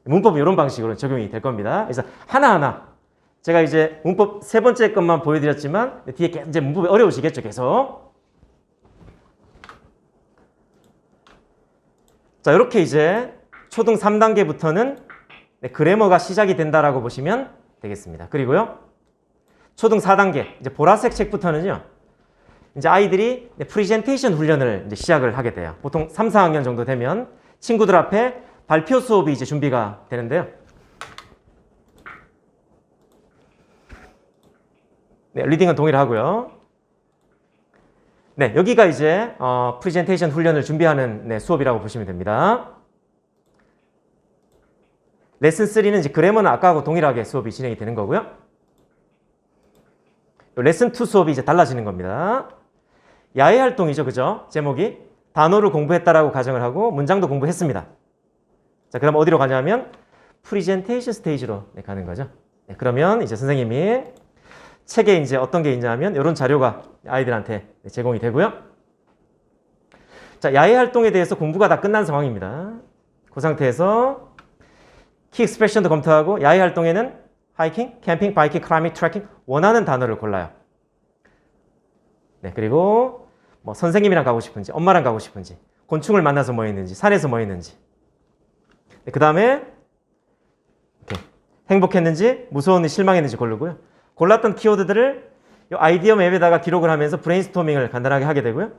A: 문법은 이런 방식으로 적용이 될 겁니다. 그래서 하나하나 제가 이제 문법 세 번째 것만 보여드렸지만 뒤에 이제 문법이 어려우시겠죠, 계속. 자, 이렇게 이제 초등 3단계부터는 그래머가 시작이 된다라고 보시면 되겠습니다. 그리고요, 초등 4단계, 이제 보라색 책부터는요, 이제 아이들이 프리젠테이션 훈련을 이제 시작을 하게 돼요. 보통 3, 4학년 정도 되면 친구들 앞에 발표 수업이 이제 준비가 되는데요. 네, 리딩은 동일하고요. 네, 여기가 이제 프리젠테이션 훈련을 준비하는 수업이라고 보시면 됩니다. 레슨 3는 이제 그래머는 아까하고 동일하게 수업이 진행이 되는 거고요. 레슨 2 수업이 이제 달라지는 겁니다. 야외 활동이죠, 그죠? 제목이 단어를 공부했다라고 가정을 하고 문장도 공부했습니다. 자, 그럼 어디로 가냐면 프리젠테이션 스테이지로 가는 거죠. 네, 그러면 이제 선생님이 책에 이제 어떤 게 있냐면 이런 자료가 아이들한테 제공이 되고요. 자, 야외 활동에 대해서 공부가 다 끝난 상황입니다. 그 상태에서 키 익스프레션도 검토하고 야외 활동에는 하이킹, 캠핑, 바이킹, 클라이밍, 트래킹 원하는 단어를 골라요. 네, 그리고 뭐 선생님이랑 가고 싶은지, 엄마랑 가고 싶은지, 곤충을 만나서 뭐 했는지, 산에서 뭐 했는지. 네, 그 다음에 행복했는지, 무서웠는지, 실망했는지 고르고요. 골랐던 키워드들을 이 아이디어 맵에다가 기록을 하면서 브레인스토밍을 간단하게 하게 되고요.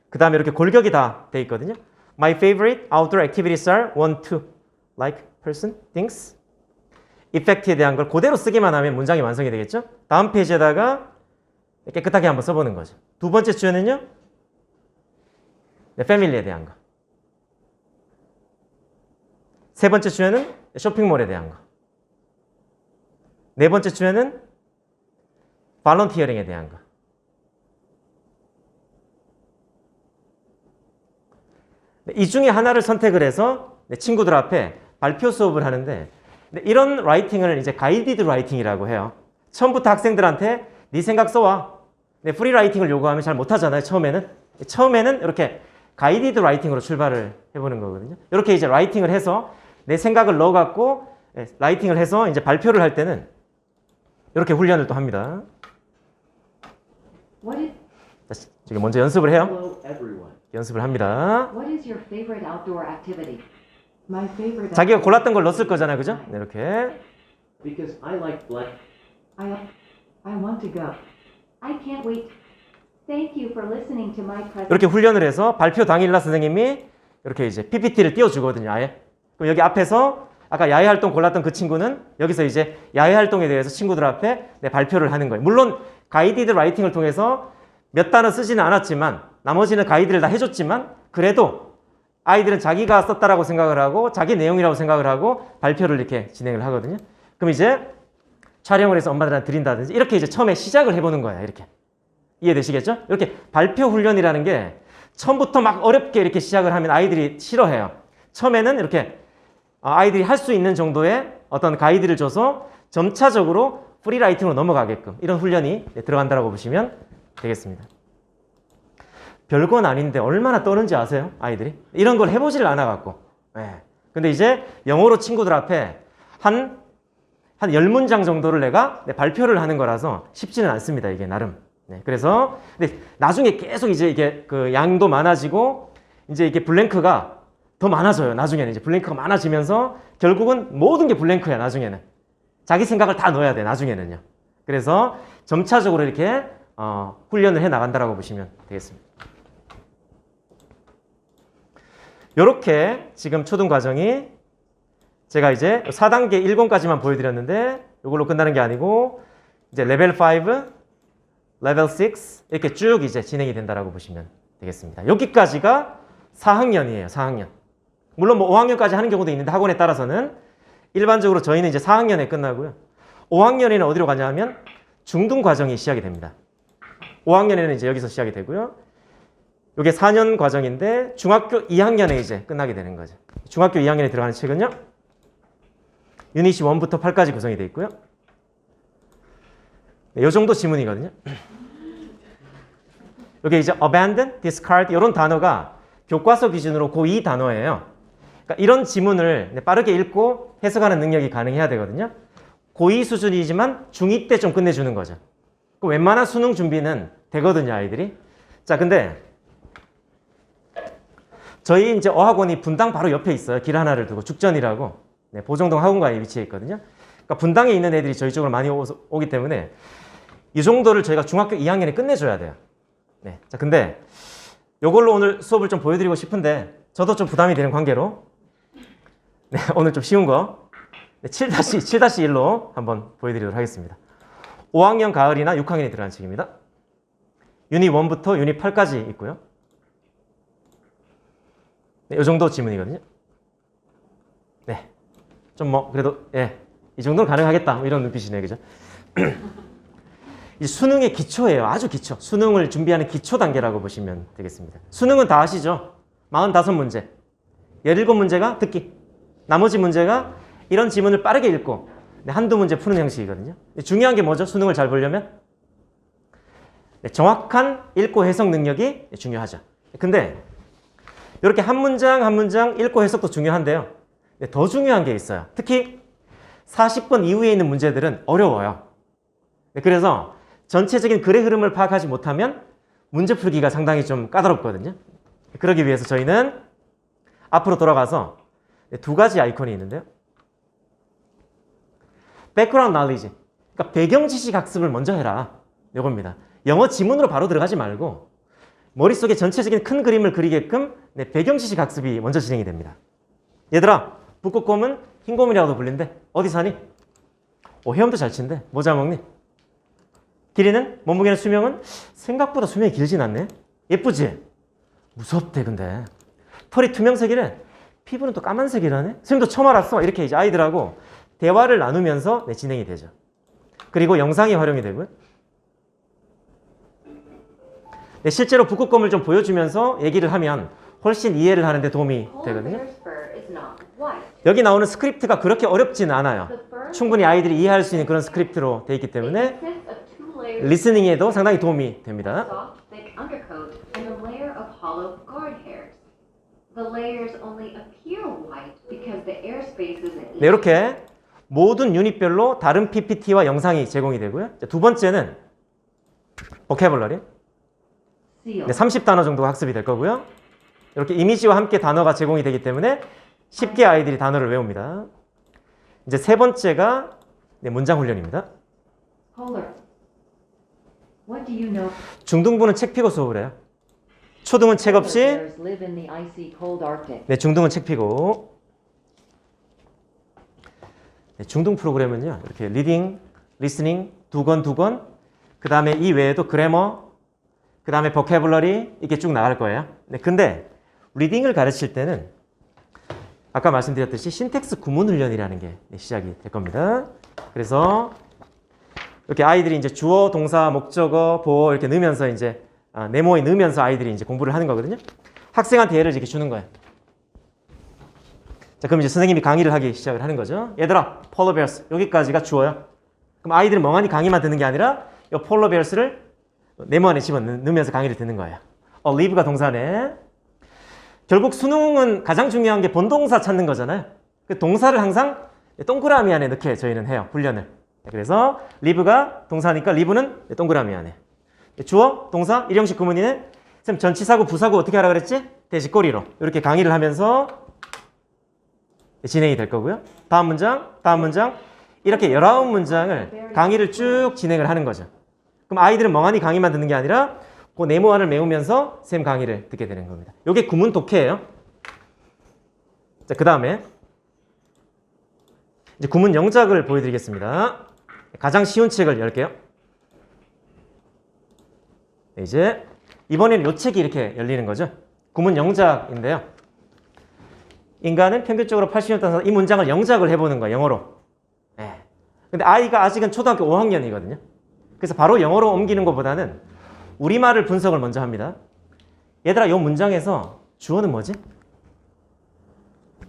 A: 그 다음에 이렇게 골격이 다 돼 있거든요. My favorite outdoor activities are 1, 2, like, person, things. effect에 대한 걸 그대로 쓰기만 하면 문장이 완성이 되겠죠. 다음 페이지에다가 깨끗하게 한번 써보는 거죠. 두 번째 주에는요, 패밀리에 대한 거. 세 번째 주에는 쇼핑몰에 대한 거. 네 번째 주에는 발런티어링에 대한 거. 이 중에 하나를 선택을 해서 친구들 앞에 발표 수업을 하는데, 이런 라이팅을 이제 가이디드 라이팅이라고 해요. 처음부터 학생들한테 네 생각 써와. 프리 라이팅을 요구하면 잘 못하잖아요, 처음에는. 처음에는 이렇게 가이디드 라이팅으로 출발을 해보는 거거든요. 이렇게 이제 라이팅을 해서 내 생각을 넣어갖고 라이팅을 해서 이제 발표를 할 때는 이렇게 훈련을 또 합니다.
C: What is
A: 다시 지금 먼저 연습을 해요.
F: Hello, everyone.
A: 연습을 합니다.
C: What is your favorite outdoor activity? My favorite.
A: 자기가 골랐던 걸 넣었을 거잖아요, 그죠? 네, 이렇게.
F: Because I like black.
C: I want to go. I can't wait. Thank you for listening to my presentation.
A: 이렇게 훈련을 해서 발표 당일날 선생님이 이렇게 이제 PPT를 띄워주거든요, 아예. 그럼 여기 앞에서 아까 야외 활동 골랐던 그 친구는 여기서 이제 야외 활동에 대해서 친구들 앞에 발표를 하는 거예요. 물론 가이디드 라이팅을 통해서 몇 단어 쓰지는 않았지만 나머지는 가이드를 다 해줬지만 그래도 아이들은 자기가 썼다라고 생각을 하고 자기 내용이라고 생각을 하고 발표를 이렇게 진행을 하거든요. 그럼 이제 촬영을 해서 엄마들한테 드린다든지 이렇게 이제 처음에 시작을 해보는 거예요. 이렇게. 이해되시겠죠? 이렇게 발표 훈련이라는 게 처음부터 막 어렵게 이렇게 시작을 하면 아이들이 싫어해요. 처음에는 이렇게 아이들이 할 수 있는 정도의 어떤 가이드를 줘서 점차적으로 프리라이팅으로 넘어가게끔 이런 훈련이 들어간다고 보시면 되겠습니다. 별건 아닌데 얼마나 떠는지 아세요? 아이들이? 이런 걸 해보지를 않아갖고. 네. 근데 이제 영어로 친구들 앞에 한 10문장 정도를 내가 발표를 하는 거라서 쉽지는 않습니다. 이게 나름. 네. 그래서 근데 나중에 계속 이제 이게 그 양도 많아지고 이제 이게 블랭크가 더 많아져요. 나중에는 이제 블랭크가 많아지면서 결국은 모든 게 블랭크야. 나중에는 자기 생각을 다 넣어야 돼. 나중에는요. 그래서 점차적으로 이렇게 훈련을 해 나간다라고 보시면 되겠습니다. 이렇게 지금 초등 과정이 제가 이제 4단계 1권까지만 보여드렸는데 이걸로 끝나는 게 아니고 이제 레벨 5, 레벨 6 이렇게 쭉 이제 진행이 된다라고 보시면 되겠습니다. 여기까지가 4학년이에요. 4학년. 물론 뭐 5학년까지 하는 경우도 있는데 학원에 따라서는 일반적으로 저희는 이제 4학년에 끝나고요. 5학년에는 어디로 가냐 하면 중등 과정이 시작이 됩니다. 5학년에는 이제 여기서 시작이 되고요. 이게 4년 과정인데 중학교 2학년에 이제 끝나게 되는 거죠. 중학교 2학년에 들어가는 책은요. 유닛이 1부터 8까지 구성이 되어 있고요. 이 정도 지문이거든요. 여기 이제 abandon, discard 이런 단어가 교과서 기준으로 고2 단어예요. 그러니까 이런 지문을 빠르게 읽고 해석하는 능력이 가능해야 되거든요. 고2 수준이지만 중2 때 좀 끝내주는 거죠. 웬만한 수능 준비는 되거든요, 아이들이. 자, 근데 저희 이제 어학원이 분당 바로 옆에 있어요. 길 하나를 두고 죽전이라고 보정동 학원가에 위치해 있거든요. 그러니까 분당에 있는 애들이 저희 쪽으로 많이 오기 때문에 이 정도를 저희가 중학교 2학년에 끝내줘야 돼요. 네. 자, 근데 이걸로 오늘 수업을 좀 보여드리고 싶은데 저도 좀 부담이 되는 관계로 네, 오늘 좀 쉬운 거 7-1로 한번 보여드리도록 하겠습니다. 5학년 가을이나 6학년이 들어간 책입니다. 유닛 1부터 유닛 8까지 있고요. 네, 이 정도 지문이거든요. 네. 좀 뭐, 그래도, 예. 이 정도는 가능하겠다. 뭐 이런 눈빛이네요. 그죠? 이 수능의 기초예요. 아주 기초. 수능을 준비하는 기초 단계라고 보시면 되겠습니다. 수능은 다 아시죠? 45문제. 17문제가 듣기. 나머지 문제가 이런 지문을 빠르게 읽고 한두 문제 푸는 형식이거든요. 중요한 게 뭐죠? 수능을 잘 보려면? 네, 정확한 읽고 해석 능력이 중요하죠. 근데 이렇게 한 문장 한 문장 읽고 해석도 중요한데요. 더 중요한 게 있어요. 특히 40번 이후에 있는 문제들은 어려워요. 그래서 전체적인 글의 흐름을 파악하지 못하면 문제 풀기가 상당히 좀 까다롭거든요. 그러기 위해서 저희는 앞으로 돌아가서 두 가지 아이콘이 있는데요. Background knowledge, 그러니까 배경 지식 학습을 먼저 해라. 이겁니다. 영어 지문으로 바로 들어가지 말고 머릿속에 전체적인 큰 그림을 그리게끔 배경 지식 학습이 먼저 진행이 됩니다. 얘들아, 북극곰은 흰곰이라고도 불린대. 어디 사니? 헤엄도 잘 친대. 뭐 잘 먹니? 길이는? 몸무게는? 수명은? 생각보다 수명이 길진 않네. 예쁘지? 무섭대 근데. 털이 투명색이래. 피부는 또 까만색이라네. 선생님도 처음 알았어. 이렇게 이제 아이들하고 대화를 나누면서 진행이 되죠. 그리고 영상이 활용이 되고요. 실제로 북극곰을 좀 보여주면서 얘기를 하면 훨씬 이해를 하는데 도움이 되거든요. 여기 나오는 스크립트가 그렇게 어렵지는 않아요. 충분히 아이들이 이해할 수 있는 그런 스크립트로 되어 있기 때문에 리스닝에도 상당히 도움이 됩니다.
C: The layers only appear white because the airspace isn't
A: 네, 이렇게 모든 유닛별로 다른 PPT와 영상이 제공이 되고요. 두 번째는 vocabulary.
C: seal.
A: 네, 30단어 정도가 학습이 될 거고요. 이렇게 이미지와 함께 단어가 제공이 되기 때문에 쉽게 아이들이 단어를 외웁니다. 이제 세 번째가 네, 문장 훈련입니다.
C: Polar. What do you know?
A: 중등부는 책 피고 수업을 해요. 초등은 책 없이,
C: Bears live in the icy cold Arctic.
A: 네, 중등은 책 피고. 네, 중등 프로그램은요, 이렇게 리딩, 리스닝 두 권, 그 다음에 이 외에도 그래머, 그 다음에 버캐블러리 이렇게 쭉 나갈 거예요. 네, 근데 리딩을 가르칠 때는 아까 말씀드렸듯이 신텍스 구문 훈련이라는 게 시작이 될 겁니다. 그래서 이렇게 아이들이 이제 주어, 동사, 목적어, 보어 이렇게 넣으면서 이제 네모에 넣으면서 아이들이 이제 공부를 하는 거거든요. 학생한테 예를 이렇게 주는 거예요. 자, 그럼 이제 선생님이 강의를 하기 시작을 하는 거죠. 얘들아, polar bears 여기까지가 주어요. 그럼 아이들은 멍하니 강의만 듣는 게 아니라 이 polar bears를 네모 안에 집어 넣으면서 강의를 듣는 거예요. live가 동사네. 결국 수능은 가장 중요한 게 본동사 찾는 거잖아요. 그 동사를 항상 동그라미 안에 넣게 저희는 해요. 훈련을. 그래서 live가 동사니까 live는 동그라미 안에. 주어, 동사, 일형식 구문이네. 쌤 전치사고 부사고 어떻게 하라 그랬지? 대시꼬리로. 이렇게 강의를 하면서 진행이 될 거고요. 다음 문장. 이렇게 19문장을 강의를 쭉 진행을 하는 거죠. 그럼 아이들은 멍하니 강의만 듣는 게 아니라 그 네모안을 메우면서 쌤 강의를 듣게 되는 겁니다. 이게 구문 독해예요. 자, 그 다음에 이제 구문 영작을 보여드리겠습니다. 가장 쉬운 책을 열게요. 네, 이제 이번에는 이 책이 이렇게 열리는 거죠. 구문 영작인데요. 인간은 평균적으로 80년 동안 이 문장을 영작을 해보는 거예요. 영어로. 네. 근데 아이가 아직은 초등학교 5학년이거든요. 그래서 바로 영어로 옮기는 것보다는 우리말을 분석을 먼저 합니다. 얘들아, 이 문장에서 주어는 뭐지?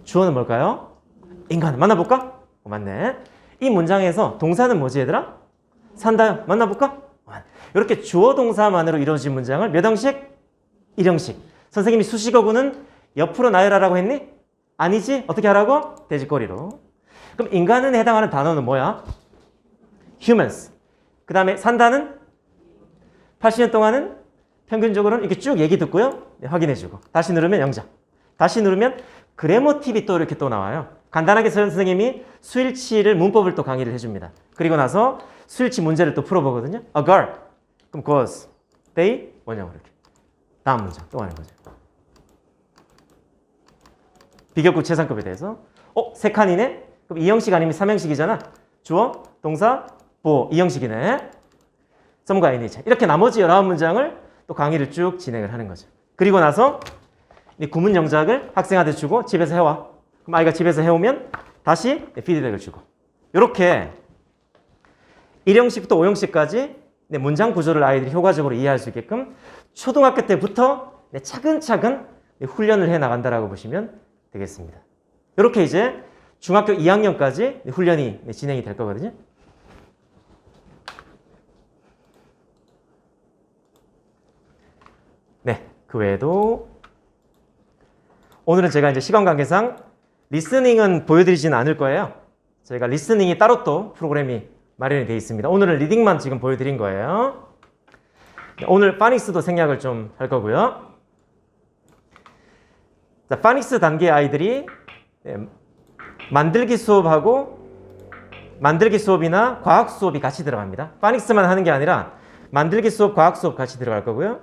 A: 주어는 뭘까요? 인간. 만나볼까? 맞네. 이 문장에서 동사는 뭐지, 얘들아? 산다. 만나볼까? 이렇게 주어 동사만으로 이루어진 문장을 몇 형식? 1형식. 선생님이 수식어구는 옆으로 나열하라고 했니? 아니지? 어떻게 하라고? 돼지꼬리로. 그럼 인간은 해당하는 단어는 뭐야? humans. 그 다음에 산다는 80년 동안은 평균적으로는 이렇게 쭉 얘기 듣고요. 네, 확인해주고. 다시 누르면 영작. 다시 누르면 그래머 팁이 또 이렇게 또 나와요. 간단하게 선생님이 수일치를 문법을 또 강의를 해줍니다. 그리고 나서 수일치 문제를 또 풀어보거든요. A girl. 그럼 goes. They 뭐냐고 이렇게. 다음 문장 또 하는 거죠. 비교급 최상급에 대해서. 세 칸이네? 그럼 2형식 아니면 3형식이잖아. 주어, 동사, 보어. 2형식이네. 썸과 애니자. 이렇게 나머지 19문장을 또 강의를 쭉 진행을 하는 거죠. 그리고 나서 이 구문 영작을 학생한테 주고 집에서 해와. 그럼 아이가 집에서 해오면 다시 피드백을 주고. 이렇게 1형식부터 5형식까지 문장 구조를 아이들이 효과적으로 이해할 수 있게끔 초등학교 때부터 차근차근 훈련을 해 나간다라고 보시면 되겠습니다. 이렇게 이제 중학교 2학년까지 훈련이 진행이 될 거거든요. 네, 그 외에도 오늘은 제가 이제 시간 관계상 리스닝은 보여드리지는 않을 거예요. 저희가 리스닝이 따로 또 프로그램이 마련이 되어 있습니다. 오늘은 리딩만 지금 보여드린 거예요. 오늘 파닉스도 생략을 좀 할 거고요. 자, 파닉스 단계 아이들이 만들기 수업하고 만들기 수업이나 과학 수업이 같이 들어갑니다. 파닉스만 하는 게 아니라 만들기 수업, 과학 수업 같이 들어갈 거고요.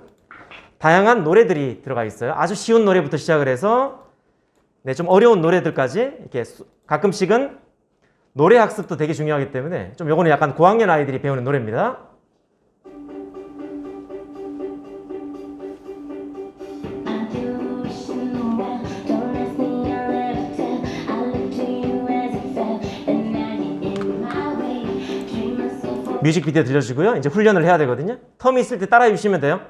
A: 다양한 노래들이 들어가 있어요. 아주 쉬운 노래부터 시작을 해서 좀 어려운 노래들까지 이렇게 가끔씩은 노래 학습도 되게 중요하기 때문에 좀 요거는 약간 고학년 아이들이 배우는 노래입니다. 뮤직비디오 들려주고요. 이제 훈련을 해야 되거든요. 텀이 있을 때 따라해 주시면 돼요.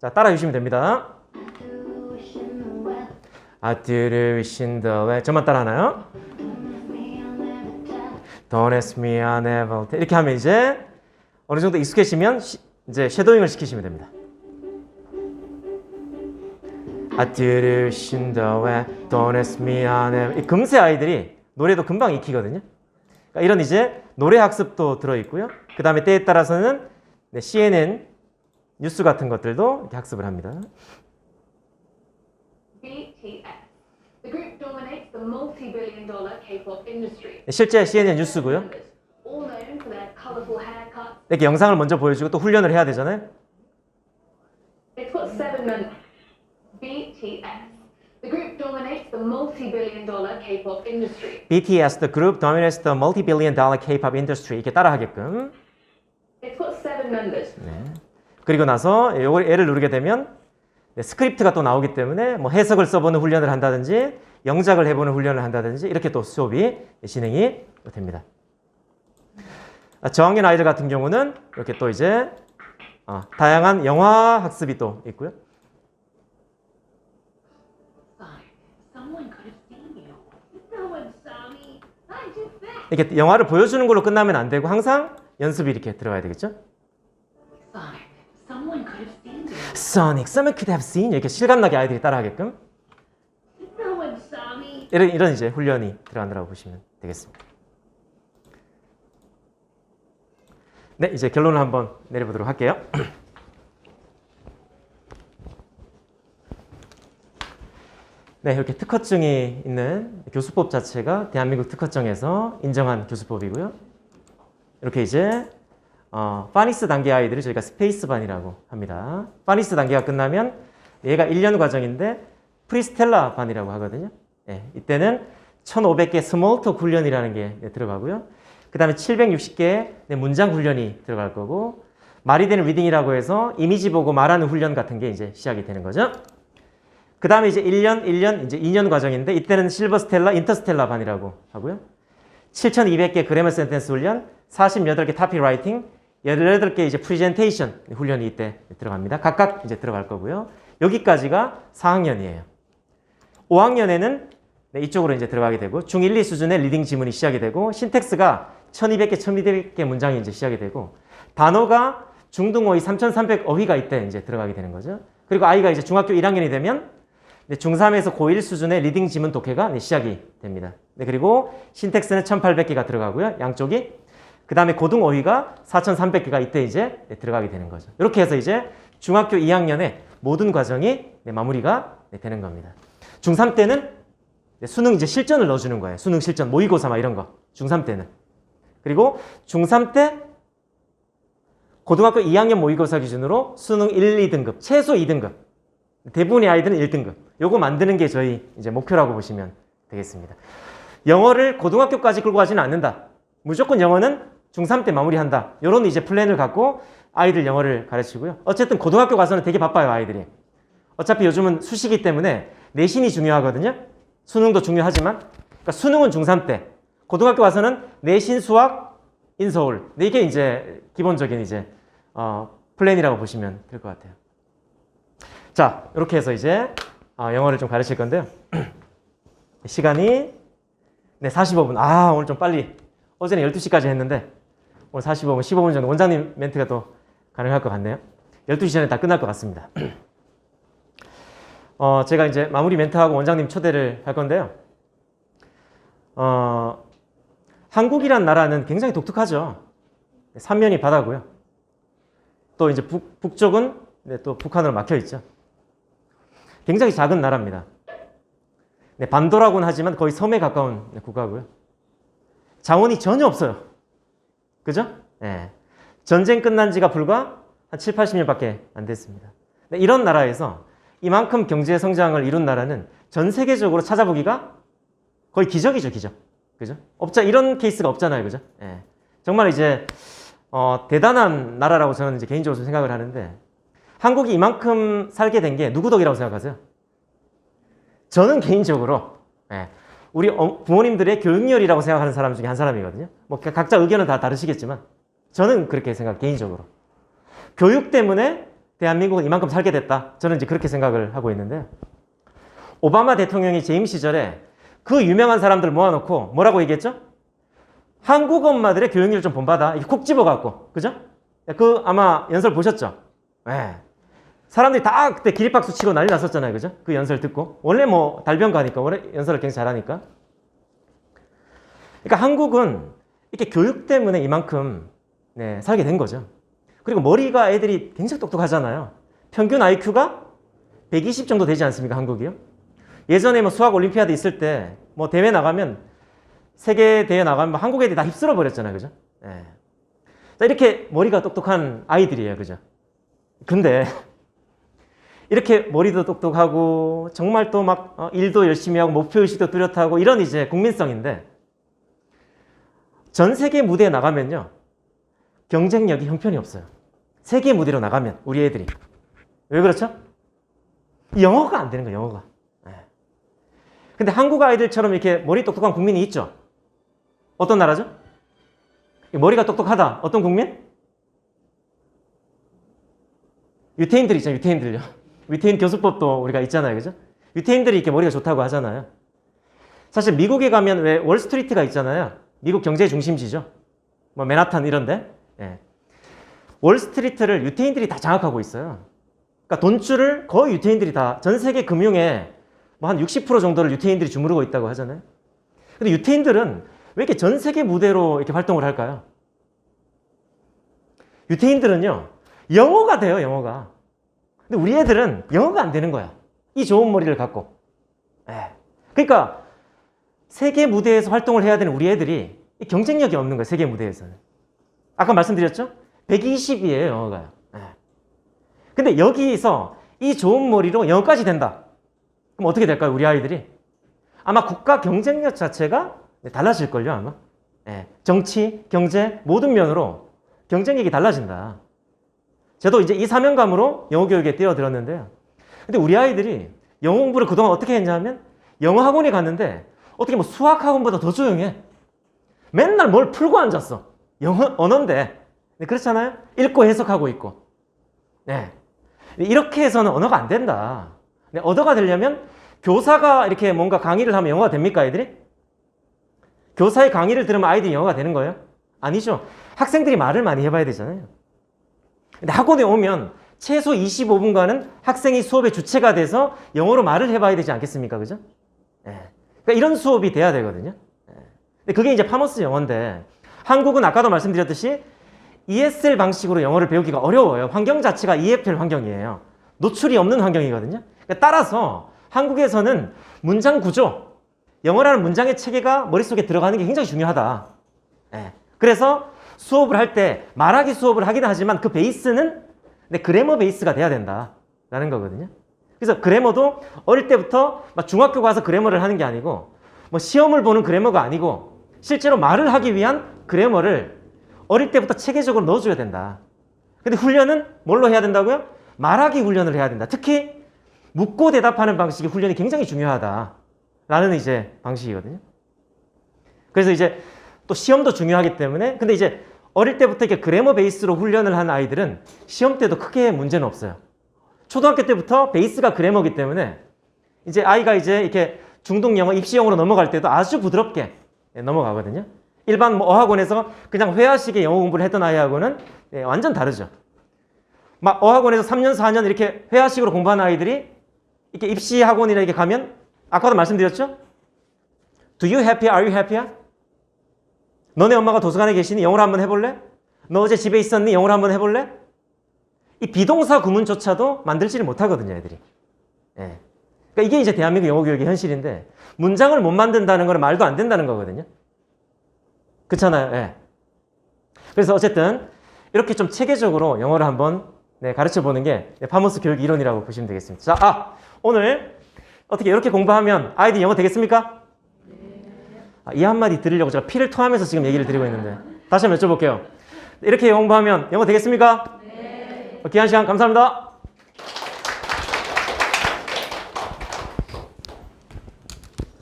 A: 자, 따라해 주시면 됩니다. I do the wish in the way. 저만 따라 하나요? Don't ask me, I never tell. 이렇게 하면 이제 어느 정도 익숙해지면 이제 쉐도잉을 시키시면 됩니다. I did it in the way, don't ask me, 이 금세 아이들이 노래도 금방 익히거든요. 그러니까 이런 이제 노래 학습도 들어있고요. 그 다음에 때에 따라서는 네, CNN 뉴스 같은 것들도 이렇게 학습을 합니다.
G: BTS. The group dominates the multi-billion-dollar K-pop industry.
A: 실제 CNN 뉴스고요.
G: All known for their colorful haircuts.
A: 이렇게 영상을 먼저 보여주고 또 훈련을 해야 되잖아요.
G: It's got 7 members. BTS. The group dominates the multi-billion-dollar K-pop industry.
A: BTS, the group dominates the multi-billion-dollar K-pop industry. 이렇게 따라하게끔.
G: It's got 7 members.
A: 네. 그리고 나서 요걸 L을 누르게 되면 네, 스크립트가 또 나오기 때문에 뭐 해석을 써보는 훈련을 한다든지 영작을 해보는 훈련을 한다든지 이렇게 또 수업이 진행이 됩니다. 저학년 아이들 같은 경우는 이렇게 또 이제 다양한 영화 학습이 또 있고요.
D: Someone could have seen you. No one saw me. I just bet.
A: 이렇게 영화를 보여주는 걸로 끝나면 안 되고 항상 연습이 이렇게 들어가야 되겠죠.
D: Sonic, someone could have seen you.
A: Sonic, someone could have seen you. 이렇게 실감나게 아이들이 따라하게끔
D: No one saw me.
A: 이런 이제 훈련이 들어간다고 보시면 되겠습니다. 네, 이제 결론을 한번 내려보도록 할게요. 네, 이렇게 특허증이 있는 교수법 자체가 대한민국 특허청에서 인정한 교수법이고요. 이렇게 이제 파니스 단계 아이들을 저희가 스페이스반이라고 합니다. 파니스 단계가 끝나면 얘가 1년 과정인데 프리스텔라 반이라고 하거든요. 네, 이때는 1500개 스몰톡 훈련이라는 게 들어가고요. 그 다음에 760개의 문장 훈련이 들어갈 거고, 말이 되는 리딩이라고 해서 이미지 보고 말하는 훈련 같은 게 이제 시작이 되는 거죠. 그 다음에 이제 1년, 이제 2년 과정인데, 이때는 실버스텔라, 인터스텔라 반이라고 하고요. 7200개 그래머 센텐스 훈련, 48개 타피라이팅, 18개 이제 프리젠테이션 훈련이 이때 들어갑니다. 각각 이제 들어갈 거고요. 여기까지가 4학년이에요. 5학년에는 이쪽으로 이제 들어가게 되고, 중1, 2 수준의 리딩 지문이 시작이 되고, 신텍스가 1200개, 1200개 문장이 이제 시작이 되고, 단어가 중등어휘 3300 어휘가 이때 이제 들어가게 되는 거죠. 그리고 아이가 이제 중학교 1학년이 되면 중3에서 고1 수준의 리딩 지문 독해가 시작이 됩니다. 그리고 신텍스는 1800개가 들어가고요. 양쪽이. 그 다음에 고등 어휘가 4300개가 이때 이제 들어가게 되는 거죠. 이렇게 해서 이제 중학교 2학년의 모든 과정이 마무리가 되는 겁니다. 중3 때는 수능 이제 실전을 넣어주는 거예요. 수능 실전, 모의고사 막 이런 거. 중3 때는. 그리고 중3 때 고등학교 2학년 모의고사 기준으로 수능 1, 2등급, 최소 2등급. 대부분의 아이들은 1등급. 요거 만드는 게 저희 이제 목표라고 보시면 되겠습니다. 영어를 고등학교까지 끌고 가지는 않는다. 무조건 영어는 중3 때 마무리한다. 요런 이제 플랜을 갖고 아이들 영어를 가르치고요. 어쨌든 고등학교 가서는 되게 바빠요, 아이들이. 어차피 요즘은 수시기 때문에 내신이 중요하거든요. 수능도 중요하지만. 그러니까 수능은 중3 때. 고등학교 와서는 내신, 수학, 인서울. 이게 이제 기본적인 이제 플랜이라고 보시면 될 것 같아요. 자, 이렇게 해서 이제 영어를 좀 가르칠 건데요. 시간이 45분. 오늘 좀 빨리. 어제는 12시까지 했는데 오늘 45분, 15분 정도. 원장님 멘트가 또 가능할 것 같네요. 12시 전에 다 끝날 것 같습니다. 제가 이제 마무리 멘트하고 원장님 초대를 할 건데요. 한국이란 나라는 굉장히 독특하죠. 삼면이 바다고요. 또 이제 북쪽은 또 북한으로 막혀 있죠. 굉장히 작은 나라입니다. 반도라고는 하지만 거의 섬에 가까운 국가고요. 자원이 전혀 없어요. 그죠? 네. 전쟁 끝난 지가 불과 한 7, 80년밖에 안 됐습니다. 이런 나라에서 이만큼 경제 성장을 이룬 나라는 전 세계적으로 찾아보기가 거의 기적이죠, 기적. 그죠? 이런 케이스가 없잖아요, 그죠? 예. 정말 이제, 대단한 나라라고 저는 이제 개인적으로 생각을 하는데, 한국이 이만큼 살게 된 게 누구 덕이라고 생각하세요? 저는 개인적으로, 우리 부모님들의 교육열이라고 생각하는 사람 중에 한 사람이거든요. 뭐, 각자 의견은 다 다르시겠지만, 저는 그렇게 개인적으로. 교육 때문에 대한민국은 이만큼 살게 됐다. 저는 이제 그렇게 생각을 하고 있는데, 오바마 대통령이 재임 시절에 그 유명한 사람들 모아놓고 뭐라고 얘기했죠? 한국 엄마들의 교육률 좀 본받아. 이렇게 콕 집어갖고. 그죠? 아마 연설 보셨죠? 네. 사람들이 다 그때 기립박수 치고 난리 났었잖아요. 그죠? 그 연설 듣고. 원래 뭐 달변 가니까, 원래 연설을 굉장히 잘하니까. 그러니까 한국은 이렇게 교육 때문에 이만큼 네, 살게 된 거죠. 그리고 머리가 애들이 굉장히 똑똑하잖아요. 평균 IQ가 120 정도 되지 않습니까? 한국이요? 예전에 뭐 수학 올림피아드 있을 때 뭐 대회 나가면 세계 대회 나가면 뭐 한국 애들이 다 휩쓸어 버렸잖아요. 그죠? 예. 자, 이렇게 머리가 똑똑한 아이들이에요. 그죠? 근데 이렇게 머리도 똑똑하고 정말 또 막 일도 열심히 하고 목표의식도 뚜렷하고 이런 이제 국민성인데 전 세계 무대에 나가면요. 경쟁력이 형편이 없어요. 세계 무대로 나가면 우리 애들이. 왜 그렇죠? 영어가 안 되는 거예요. 영어가. 네. 근데 한국 아이들처럼 이렇게 머리 똑똑한 국민이 있죠. 어떤 나라죠? 머리가 똑똑하다. 어떤 국민? 유태인들 있잖아요. 유태인들요. 유태인 교수법도 우리가 있잖아요. 그죠? 유태인들이 이렇게 머리가 좋다고 하잖아요. 사실 미국에 가면 왜 월스트리트가 있잖아요. 미국 경제 중심지죠. 뭐 맨하탄 이런데. 예. 월스트리트를 유태인들이 다 장악하고 있어요. 그러니까 돈줄을 거의 유태인들이 다 전 세계 금융에 뭐 한 60% 정도를 유태인들이 주무르고 있다고 하잖아요. 근데 유태인들은 왜 이렇게 전 세계 무대로 이렇게 활동을 할까요? 유태인들은요. 영어가 돼요. 영어가. 근데 우리 애들은 영어가 안 되는 거야. 이 좋은 머리를 갖고. 예. 그러니까 세계 무대에서 활동을 해야 되는 우리 애들이 경쟁력이 없는 거예요. 세계 무대에서는. 아까 말씀드렸죠? 120이에요. 영어가요. 예. 근데 여기서 이 좋은 머리로 영어까지 된다. 그럼 어떻게 될까요? 우리 아이들이? 아마 국가 경쟁력 자체가 달라질걸요. 아마. 예. 정치, 경제 모든 면으로 경쟁력이 달라진다. 저도 이제 이 사명감으로 영어 교육에 뛰어들었는데요. 근데 우리 아이들이 영어 공부를 그동안 어떻게 했냐면 영어 학원에 갔는데 어떻게 뭐 수학 학원보다 더 조용해. 맨날 뭘 풀고 앉았어. 영어 언어인데. 네, 그렇잖아요? 읽고 해석하고 있고. 네. 이렇게 해서는 언어가 안 된다. 네, 언어가 되려면 교사가 이렇게 뭔가 강의를 하면 영어가 됩니까, 아이들이? 교사의 강의를 들으면 아이들이 영어가 되는 거예요? 아니죠. 학생들이 말을 많이 해봐야 되잖아요. 근데 학원에 오면 최소 25분간은 학생이 수업의 주체가 돼서 영어로 말을 해봐야 되지 않겠습니까? 그죠? 예. 그러니까 이런 수업이 돼야 되거든요. 예. 근데 그게 이제 파머스 영어인데 한국은 아까도 말씀드렸듯이 ESL 방식으로 영어를 배우기가 어려워요. 환경 자체가 EFL 환경이에요. 노출이 없는 환경이거든요. 그러니까 따라서 한국에서는 문장 구조, 영어라는 문장의 체계가 머릿속에 들어가는 게 굉장히 중요하다. 예. 그래서 수업을 할 때 말하기 수업을 하긴 하지만 그 베이스는 그래머 베이스가 돼야 된다라는 거거든요. 그래서 그래머도 어릴 때부터 막 중학교 가서 그래머를 하는 게 아니고 뭐 시험을 보는 그래머가 아니고 실제로 말을 하기 위한 그래머를 어릴 때부터 체계적으로 넣어줘야 된다. 근데 훈련은 뭘로 해야 된다고요? 말하기 훈련을 해야 된다. 특히 묻고 대답하는 방식의 훈련이 굉장히 중요하다라는 이제 방식이거든요. 그래서 이제 또 시험도 중요하기 때문에 근데 이제 어릴 때부터 이렇게 그래머 베이스로 훈련을 한 아이들은 시험 때도 크게 문제는 없어요. 초등학교 때부터 베이스가 그래머이기 때문에 이제 아이가 이제 이렇게 중등 영어, 입시 영어로 넘어갈 때도 아주 부드럽게 넘어가거든요. 일반 뭐 어학원에서 그냥 회화식의 영어 공부를 했던 아이하고는 완전 다르죠. 막 어학원에서 3년, 4년 이렇게 회화식으로 공부하는 아이들이 이렇게 입시 학원이나 이렇게 가면 아까도 말씀드렸죠? Do you happy? Are you happy? 너네 엄마가 도서관에 계시니 영어로 한번 해볼래? 너 어제 집에 있었니? 영어로 한번 해볼래? 이 비동사 구문조차도 만들지를 못하거든요, 애들이. 예. 그러니까 이게 이제 대한민국 영어 교육의 현실인데 문장을 못 만든다는 건 말도 안 된다는 거거든요. 그렇잖아요. 예. 그래서 어쨌든 이렇게 좀 체계적으로 영어를 한번 가르쳐 보는 게 파머스 교육 이론이라고 보시면 되겠습니다. 자, 오늘 어떻게 이렇게 공부하면 아이들이 영어 되겠습니까? 이 한마디 들으려고 제가 피를 토하면서 지금 얘기를 드리고 있는데 다시 한번 여쭤볼게요. 이렇게 공부하면 영어 되겠습니까? 네. 귀한 시간 감사합니다.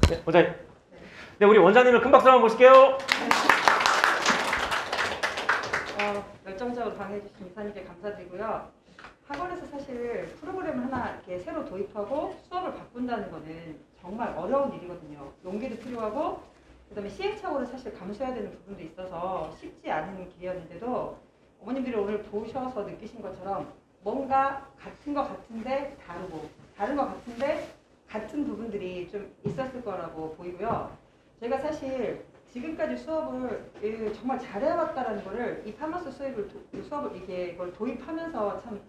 A: 네, 원장님. 네, 우리 원장님을 큰 박수로 한번 보실게요.
H: 열정적으로 강의해주신 이사님께 감사드리고요. 학원에서 사실 프로그램을 하나 이렇게 새로 도입하고 수업을 바꾼다는 거는 정말 어려운 일이거든요. 용기도 필요하고 그다음에 시행착오를 사실 감수해야 되는 부분도 있어서 쉽지 않은 길이었는데도 어머님들이 오늘 보셔서 느끼신 것처럼 뭔가 같은 것 같은데 다르고 다른 것 같은데 같은 부분들이 좀 있었을 거라고 보이고요. 제가 사실 지금까지 수업을 정말 잘해왔다라는 거를 이 파마스 수업을 이걸 도입하면서 참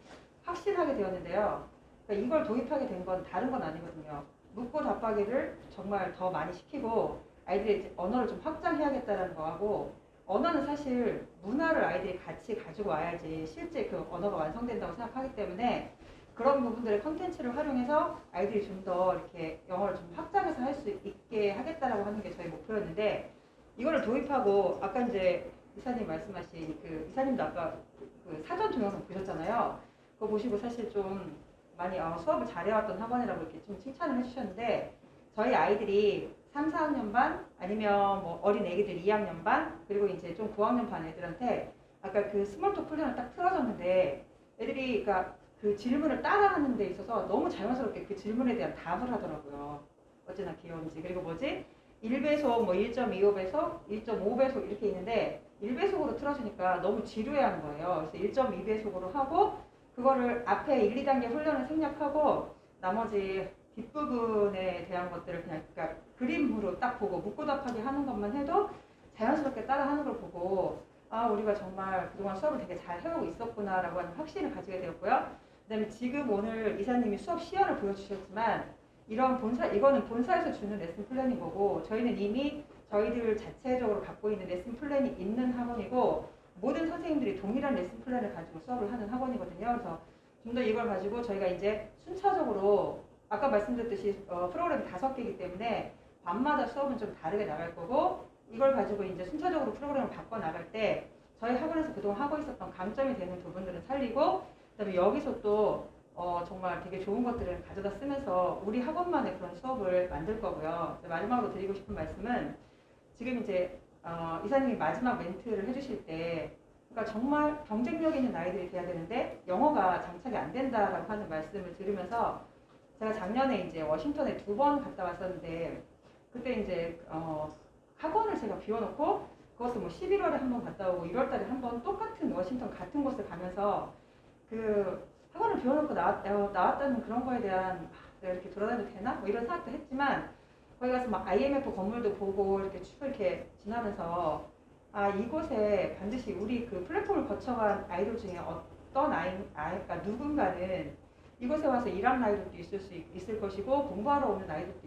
H: 확신하게 되었는데요. 그러니까 이걸 도입하게 된 건 다른 건 아니거든요. 묻고 답하기를 정말 더 많이 시키고 아이들의 이제 언어를 좀 확장해야겠다라는 거하고, 언어는 사실 문화를 아이들이 같이 가지고 와야지 실제 그 언어가 완성된다고 생각하기 때문에 그런 부분들의 컨텐츠를 활용해서 아이들이 좀 더 이렇게 영어를 좀 확장해서 할 수 있게 하겠다라고 하는 게 저희 목표였는데, 이거를 도입하고 아까 이제 이사님 말씀하신 그 이사님도 아까 그 사전 동영상 보셨잖아요. 그거 보시고 사실 좀 많이 수업을 잘해왔던 학원이라고 이렇게 좀 칭찬을 해주셨는데, 저희 아이들이 3, 4학년 반 아니면 뭐 어린 애기들 2학년 반 그리고 이제 좀 고학년 반 애들한테 아까 그 스몰톡 훈련을 딱 틀어줬는데 애들이 그러니까 그 질문을 따라하는 데 있어서 너무 자연스럽게 그 질문에 대한 답을 하더라고요. 어찌나 귀여운지. 그리고 뭐지? 1배속, 뭐 1.25배속, 1.5배속 이렇게 있는데 1배속으로 틀어주니까 너무 지루해하는 거예요. 그래서 1.2배속으로 하고 그거를 앞에 1, 2단계 훈련을 생략하고 나머지 뒷부분에 대한 것들을 그냥 그러니까 그림으로 딱 보고 묻고 답하기 하는 것만 해도 자연스럽게 따라하는 걸 보고 아, 우리가 정말 그동안 수업을 되게 잘 해오고 있었구나라고 하는 확신을 가지게 되었고요. 그다음에 지금 오늘 이사님이 수업 시연을 보여주셨지만 이거는 본사에서 주는 레슨 플랜인 거고, 저희는 이미 저희들 자체적으로 갖고 있는 레슨 플랜이 있는 학원이고 모든 선생님들이 동일한 레슨 플랜을 가지고 수업을 하는 학원이거든요. 그래서 좀 더 이걸 가지고 저희가 이제 순차적으로 아까 말씀드렸듯이 프로그램이 5개이기 때문에 밤마다 수업은 좀 다르게 나갈 거고, 이걸 가지고 이제 순차적으로 프로그램을 바꿔 나갈 때 저희 학원에서 그동안 하고 있었던 강점이 되는 부분들은 살리고, 그다음에 여기서 또 정말 되게 좋은 것들을 가져다 쓰면서 우리 학원만의 그런 수업을 만들 거고요. 마지막으로 드리고 싶은 말씀은 지금 이제 이사님이 마지막 멘트를 해주실 때 그러니까 정말 경쟁력 있는 아이들이 돼야 되는데 영어가 장착이 안 된다라고 하는 말씀을 들으면서 제가 작년에 이제 워싱턴에 2번 갔다 왔었는데 그때 이제 학원을 제가 비워놓고 그것을 뭐 11월에 한 번 갔다 오고 1월달에 한 번 똑같은 워싱턴 같은 곳을 가면서 그 학원을 비워놓고 나왔다는 그런 거에 대한 내가 이렇게 돌아다녀도 되나? 뭐 이런 생각도 했지만 거기 가서 막 IMF 건물도 보고 이렇게 쭉 이렇게 지나면서 아, 이곳에 반드시 우리 그 플랫폼을 거쳐간 아이돌 중에 어떤 그러니까 누군가는 이곳에 와서 일하는 아이들도 있을 것이고 공부하러 오는 아이들도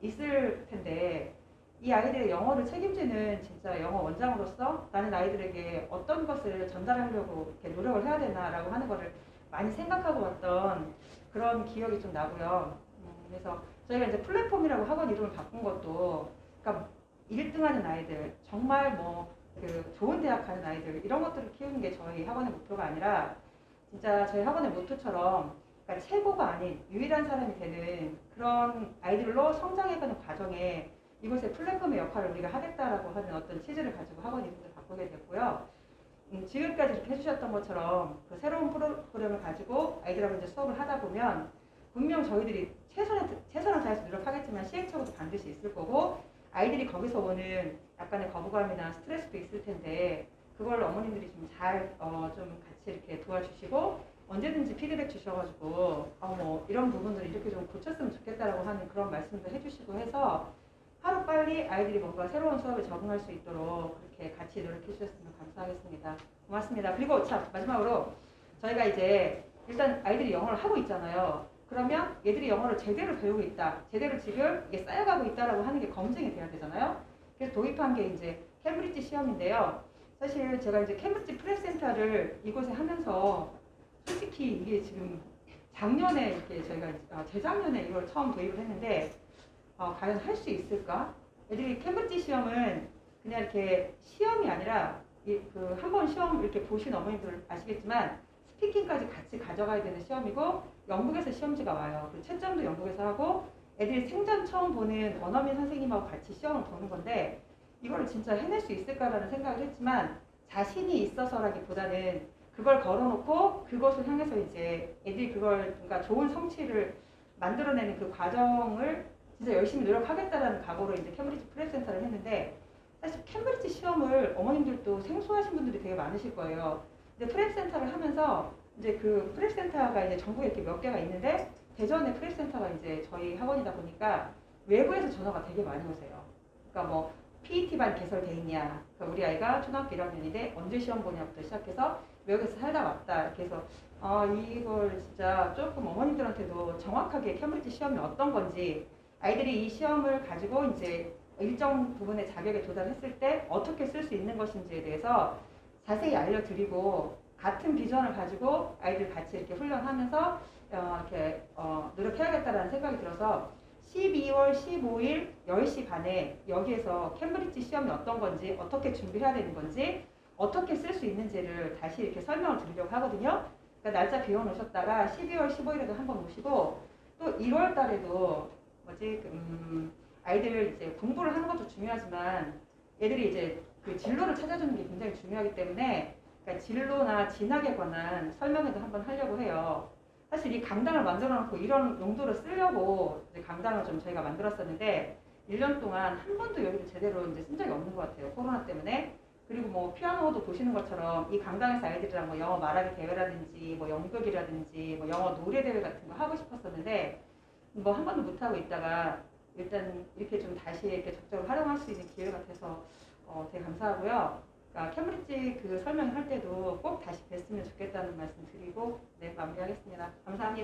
H: 있을 텐데 이 아이들의 영어를 책임지는 진짜 영어 원장으로서 나는 아이들에게 어떤 것을 전달하려고 이렇게 노력을 해야 되나라고 하는 거를 많이 생각하고 왔던 그런 기억이 좀 나고요. 그래서 저희가 이제 플랫폼이라고 학원 이름을 바꾼 것도 그러니까 1등하는 아이들, 정말 뭐 그 좋은 대학 가는 아이들 이런 것들을 키우는 게 저희 학원의 목표가 아니라 진짜 저희 학원의 모토처럼 그러니까 최고가 아닌 유일한 사람이 되는 그런 아이들로 성장해가는 과정에 이곳의 플랫폼의 역할을 우리가 하겠다라고 하는 어떤 취지를 가지고 학원 이름을 바꾸게 됐고요. 지금까지 이렇게 해주셨던 것처럼 그 새로운 프로그램을 가지고 아이들하고 이제 수업을 하다 보면 분명 저희들이 최선을 다해서 노력하겠지만 시행착오도 반드시 있을 거고 아이들이 거기서 오는 약간의 거부감이나 스트레스도 있을 텐데 그걸 어머님들이 좀 잘 좀 같이 이렇게 도와주시고 언제든지 피드백 주셔가지고 뭐 이런 부분들을 이렇게 좀 고쳤으면 좋겠다라고 하는 그런 말씀도 해주시고 해서 하루빨리 아이들이 뭔가 새로운 수업에 적응할 수 있도록 그렇게 같이 노력해 주셨으면 감사하겠습니다. 고맙습니다. 그리고 참 마지막으로 저희가 이제 일단 아이들이 영어를 하고 있잖아요. 그러면 얘들이 영어를 제대로 배우고 있다. 제대로 지금 이게 쌓여가고 있다라고 하는 게 검증이 돼야 되잖아요. 그래서 도입한 게 이제 캠브리지 시험인데요. 사실 제가 이제 캠브리지 프랩센터를 이곳에 하면서 솔직히 이게 지금 작년에 이렇게 저희가 재작년에 이걸 처음 도입을 했는데 과연 할 수 있을까? 애들이 캠브리지 시험은 그냥 이렇게 시험이 아니라 그 한 번 시험 이렇게 보신 어머님들 아시겠지만 스피킹까지 같이 가져가야 되는 시험이고 영국에서 시험지가 와요. 그 채점도 영국에서 하고 애들이 생전 처음 보는 원어민 선생님하고 같이 시험을 보는 건데 이거를 진짜 해낼 수 있을까라는 생각을 했지만 자신이 있어서라기보다는 그걸 걸어놓고 그것을 향해서 이제 애들이 그걸 그러니까 좋은 성취를 만들어내는 그 과정을 진짜 열심히 노력하겠다라는 각오로 이제 캠브리지 프랩센터를 했는데 사실 캠브리지 시험을 어머님들도 생소하신 분들이 되게 많으실 거예요. 근데 프랩센터를 하면서 이제 그 프레스센터가 이제 전국에 이렇게 몇 개가 있는데 대전에 프레스센터가 이제 저희 학원이다 보니까 외부에서 전화가 되게 많이 오세요. 그러니까 뭐 PET반 개설돼 있냐, 그러니까 우리 아이가 초등학교 1학년인데 언제 시험 보냐부터 시작해서 외국에서 살다 왔다 이렇게 해서 이걸 진짜 조금 어머님들한테도 정확하게 캠브리지 시험이 어떤 건지, 아이들이 이 시험을 가지고 이제 일정 부분의 자격에 도달했을 때 어떻게 쓸 수 있는 것인지에 대해서 자세히 알려드리고, 같은 비전을 가지고 아이들 같이 이렇게 훈련하면서 이렇게 노력해야겠다라는 생각이 들어서 12월 15일 10시 반에 여기에서 캠브리지 시험이 어떤 건지, 어떻게 준비해야 되는 건지, 어떻게 쓸 수 있는지를 다시 이렇게 설명을 드리려고 하거든요. 그러니까 날짜 비워놓으셨다가 12월 15일에도 한번 오시고, 또 1월 달에도 아이들 이제 공부를 하는 것도 중요하지만 얘들이 이제 그 진로를 찾아주는 게 굉장히 중요하기 때문에, 그러니까 진로나 진학에 관한 설명회도 한번 하려고 해요. 사실 이 강당을 만들어 놓고 이런 용도로 쓰려고 이제 강당을 좀 저희가 만들었었는데 1년 동안 한 번도 여기를 제대로 이제 쓴 적이 없는 것 같아요. 코로나 때문에. 그리고 뭐 피아노도 보시는 것처럼 이 강당에서 아이들이랑 뭐 영어 말하기 대회라든지 뭐 연극이라든지 뭐 영어 노래 대회 같은 거 하고 싶었었는데 뭐 한 번도 못 하고 있다가 일단 이렇게 좀 다시 이렇게 적극적으로 활용할 수 있는 기회 같아서 되게 감사하고요. 그러니까 캠브리지 그 설명할 때도 꼭 다시 뵀으면 좋겠다는 말씀 드리고 네, 마무리하겠습니다. 감사합니다.